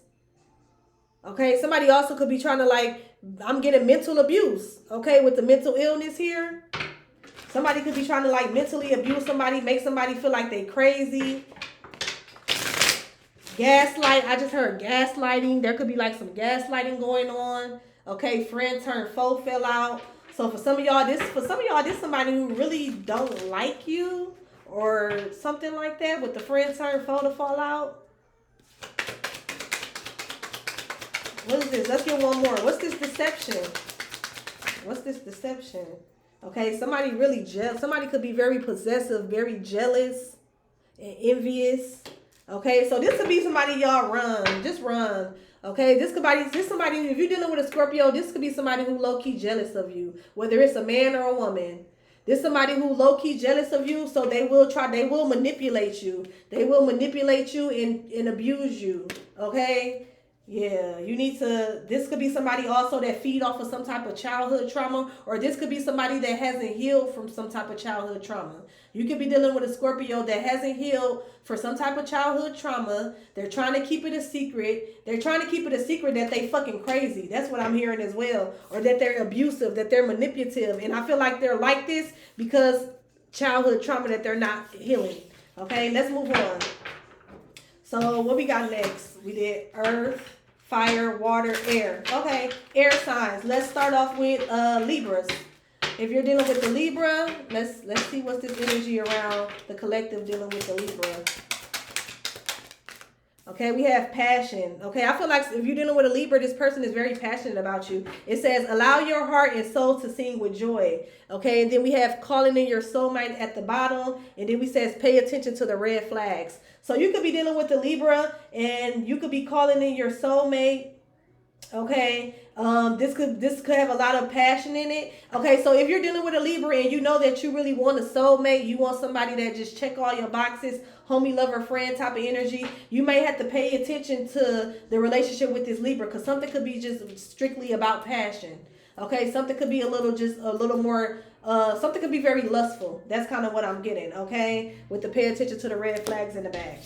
Okay, somebody also could be trying to like, I'm getting mental abuse. Okay, with the mental illness here. Somebody could be trying to like mentally abuse somebody, make somebody feel like they crazy. Gaslight, I just heard gaslighting. There could be like some gaslighting going on. Okay, friend turned foe fell out. So for some of y'all, this somebody who really don't like you or something like that, with the friend turned foe to fall out. What is this? Let's get one more. What's this deception? What's this deception? Okay, somebody really somebody could be very possessive, very jealous and envious. Okay, so this could be somebody y'all run. Just run. Okay, this somebody, if you're dealing with a Scorpio, this could be somebody who low-key jealous of you, whether it's a man or a woman. This somebody who low-key jealous of you, so they will manipulate you. They will manipulate you and abuse you. Okay? Yeah, this could be somebody also that feed off of some type of childhood trauma, or this could be somebody that hasn't healed from some type of childhood trauma. You could be dealing with a Scorpio that hasn't healed for some type of childhood trauma. They're trying to keep it a secret. They're trying to keep it a secret that they fucking crazy. That's what I'm hearing as well. Or that they're abusive, that they're manipulative. And I feel like they're like this because childhood trauma that they're not healing. Okay, let's move on. So what we got next? We did Earth, Fire, Water, Air. Okay, air signs. Let's start off with Libras. If you're dealing with the Libra, let's see what's this energy around the collective dealing with the Libra. Okay, we have passion. Okay, I feel like if you're dealing with a Libra, this person is very passionate about you. It says, allow your heart and soul to sing with joy. Okay, and then we have calling in your soulmate at the bottom. And then we says, pay attention to the red flags. So you could be dealing with the Libra and you could be calling in your soulmate. Okay, this could have a lot of passion in it. Okay, so if you're dealing with a Libra and you know that you really want a soulmate, you want somebody that just check all your boxes, homie, lover, friend type of energy, you may have to pay attention to the relationship with this Libra, because something could be just strictly about passion. Okay, something could be a little more, something could be very lustful. That's kind of what I'm getting, okay, with the pay attention to the red flags in the back.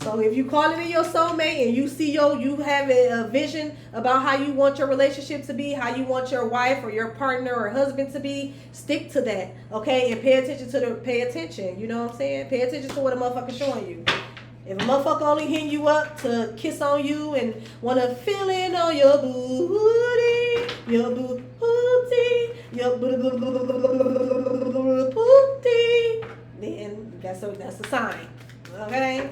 So if you calling in your soulmate and you see you have a vision about how you want your relationship to be, how you want your wife or your partner or husband to be, stick to that, okay? And pay attention, you know what I'm saying? Pay attention to what a motherfucker's showing you. If a motherfucker only hitting you up to kiss on you and want to feel it on your booty, then that's a sign. Okay.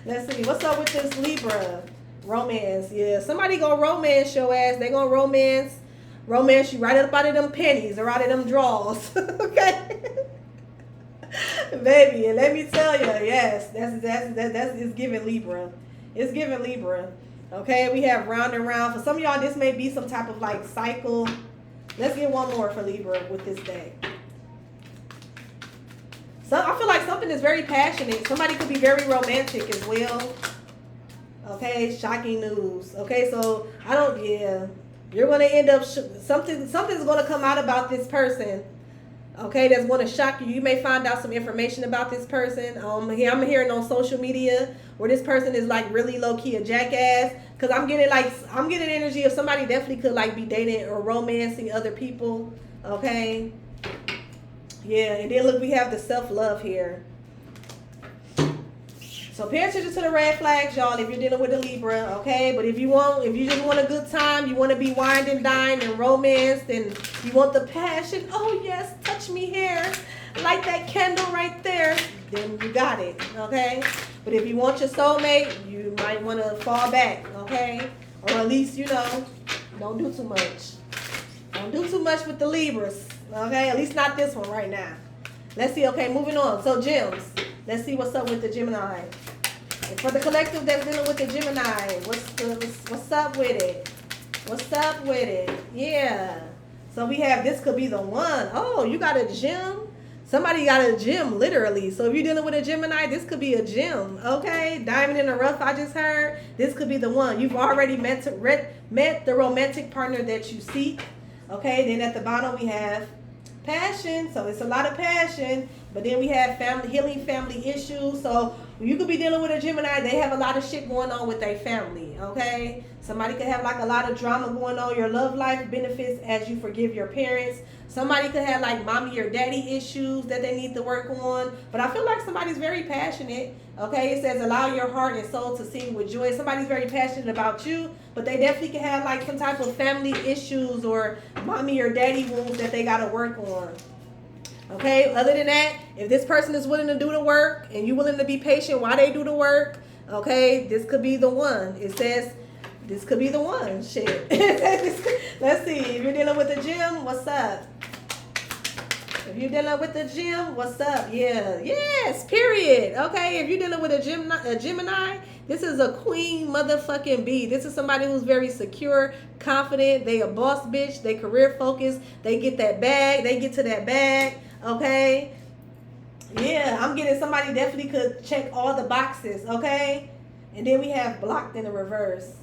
Let's see. What's up with this Libra? Romance. Yeah. Somebody gonna romance your ass. They gonna romance you right up out of them pennies or out of them drawers. Okay. Baby, and let me tell you, yes, that's it's giving Libra. It's giving Libra. Okay, we have round and round. For some of y'all, this may be some type of like cycle. Let's get one more for Libra with this day. So I feel like something is very passionate. Somebody could be very romantic as well. Okay, shocking news. Okay, so you're gonna end up something's gonna come out about this person. Okay, that's gonna shock you. You may find out some information about this person. I'm hearing on social media where this person is like really low key a jackass. Cause I'm getting energy of somebody definitely could like be dating or romancing other people. Okay. Yeah, and then look, we have the self-love here. So pay attention to the red flags, y'all, if you're dealing with a Libra, okay? But if you just want a good time, you want to be wined and dined and romanced, and you want the passion, oh yes, touch me here, light that candle right there, then you got it, okay? But if you want your soulmate, you might want to fall back, okay? Or at least, don't do too much. Don't do too much with the Libras, okay? At least not this one right now. Let's see, okay, moving on. So gems, let's see what's up with the Gemini. And for the collective that's dealing with the Gemini, what's up with it? What's up with it? Yeah. So we have, this could be the one. Oh, you got a gem? Somebody got a gem, literally. So if you're dealing with a Gemini, this could be a gem, okay? Diamond in the rough, I just heard. This could be the one. You've already met the romantic partner that you seek, okay? Then at the bottom we have passion. So it's a lot of passion. But then we have healing family issues. So you could be dealing with a Gemini. They have a lot of shit going on with their family, okay? Somebody could have like a lot of drama going on. Your love life benefits as you forgive your parents. Somebody could have like mommy or daddy issues that they need to work on. But I feel like somebody's very passionate, okay? It says allow your heart and soul to sing with joy. Somebody's very passionate about you, but they definitely can have like some type of family issues or mommy or daddy wounds that they got to work on. Okay, other than that, if this person is willing to do the work and you're willing to be patient while they do the work, okay, this could be the one. It says this could be the one. Shit. Let's see. If you're dealing with a gem, what's up? If you're dealing with a gem, what's up? Yeah. Yes, period. Okay, if you're dealing with a Gemini, this is a queen motherfucking bee. This is somebody who's very secure, confident. They a boss bitch. They career focused. They get that bag. They get to that bag. Okay. Yeah, I'm getting somebody definitely could check all the boxes. Okay. And then we have blocked in the reverse.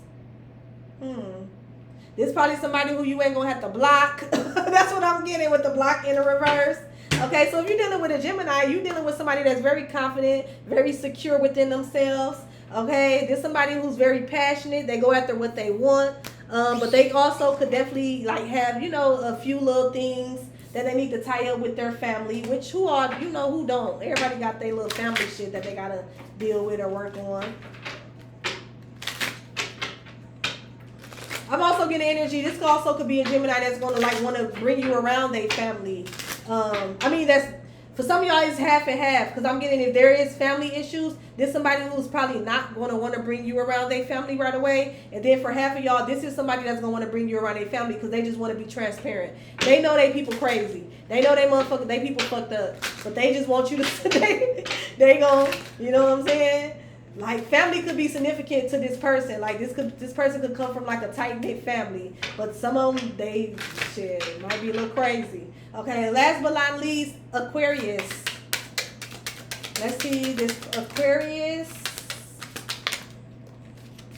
This is probably somebody who you ain't gonna have to block. That's what I'm getting with the block in the reverse. Okay, so if you're dealing with a Gemini, you're dealing with somebody that's very confident, very secure within themselves. Okay, this is somebody who's very passionate. They go after what they want. But they also could definitely like have, a few little things that they need to tie up with their family, which who don't. Everybody got their little family shit that they gotta deal with or work on. I'm also getting energy. This also could be a Gemini that's going to want to bring you around their family. That's for some of y'all it's half and half, because I'm getting if there is family issues, there's somebody who's probably not going to want to bring you around their family right away. And then for half of y'all, this is somebody that's going to want to bring you around their family because they just want to be transparent. They know they people crazy. They know they people fucked up, but they just want you to they gon', you know what I'm saying? Like family could be significant to this person. Like this person could come from like a tight knit family, but some of them it might be a little crazy. Okay, last but not least, Aquarius. Let's see this Aquarius.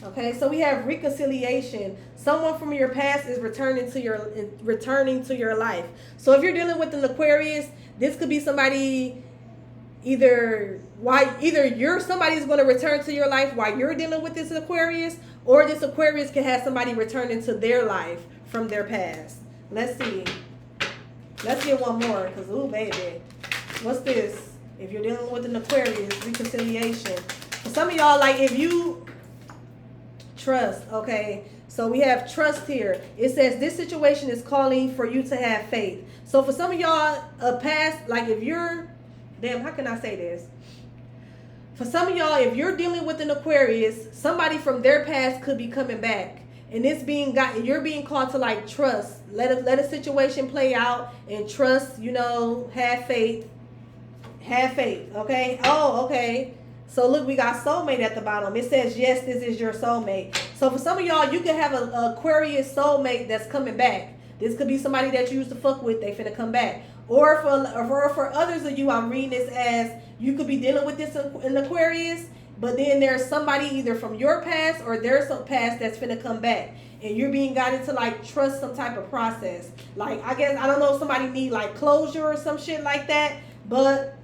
Okay, so we have reconciliation. Someone from your past is returning to your life. So if you're dealing with an Aquarius, this could be somebody. Either somebody's going to return to your life while you're dealing with this Aquarius, or this Aquarius can have somebody return into their life from their past. Let's see. Let's get one more, because ooh baby, what's this? If you're dealing with an Aquarius, reconciliation. For some of y'all, like if you trust, okay, so we have trust here. It says this situation is calling for you to have faith. So for some of y'all, a past, like if you're how can I say this? For some of y'all, if you're dealing with an Aquarius, somebody from their past could be coming back. And you're being called to like trust. Let a situation play out and trust, have faith. Have faith, okay? Oh, okay. So look, we got soulmate at the bottom. It says, yes, this is your soulmate. So for some of y'all, you can have an Aquarius soulmate that's coming back. This could be somebody that you used to fuck with. They finna come back. Or for others of you, I'm reading this as you could be dealing with this in Aquarius, but then there's somebody either from your past or their past that's finna come back. And you're being guided to like trust some type of process. Like, I guess, I don't know if somebody need like closure or some shit like that, but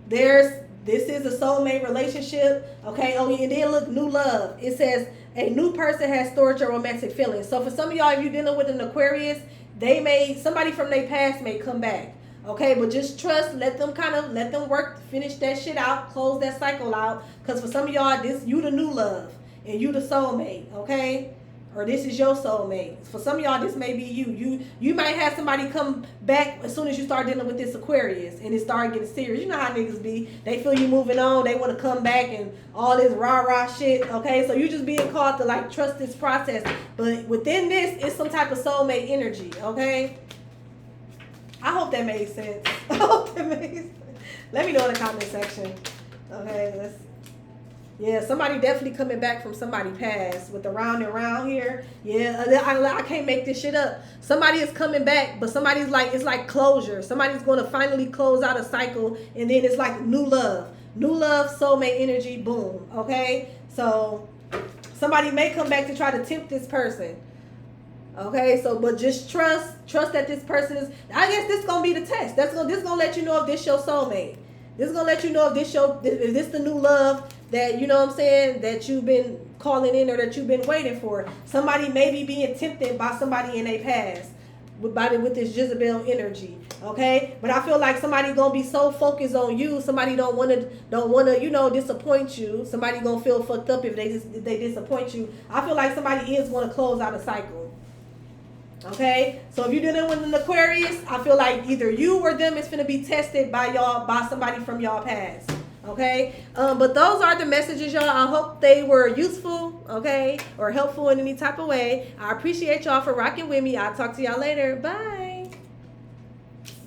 this is a soulmate relationship. Okay, oh, and then look, new love. It says a new person has stored your romantic feelings. So for some of y'all, if you're dealing with an Aquarius, somebody from their past may come back. Okay, but just trust. Let them work, finish that shit out, close that cycle out. Cause for some of y'all, you the new love and you the soulmate. Okay, or this is your soulmate. For some of y'all, this may be you. You might have somebody come back as soon as you start dealing with this Aquarius and it start getting serious. You know how niggas be. They feel you moving on. They want to come back and all this rah-rah shit. Okay, so you just being called to like trust this process. But within this, it's some type of soulmate energy. Okay. I hope that made sense. I hope that made sense. Let me know in the comment section. Okay, yeah, somebody definitely coming back from somebody past with the round and round here. Yeah, I can't make this shit up. Somebody is coming back, but somebody's like, it's like closure. Somebody's going to finally close out a cycle, and then it's like new love, soulmate energy, boom. Okay, so somebody may come back to try to tempt this person. Okay, so but just trust that this person is. I guess this gonna be the test. This gonna let you know if this your soulmate. This gonna let you know if this the new love that, you know what I'm saying, that you've been calling in or that you've been waiting for. Somebody may be being tempted by somebody in their past with this Jezebel energy. Okay, but I feel like somebody gonna be so focused on you. Somebody don't wanna disappoint you. Somebody gonna feel fucked up if they disappoint you. I feel like somebody is gonna close out a cycle. Okay, so if you're dealing with an Aquarius, I feel like either you or them is finna be tested by somebody from y'all past. Okay, but those are the messages, y'all. I hope they were useful, okay, or helpful in any type of way. I appreciate y'all for rocking with me. I'll talk to y'all later. Bye.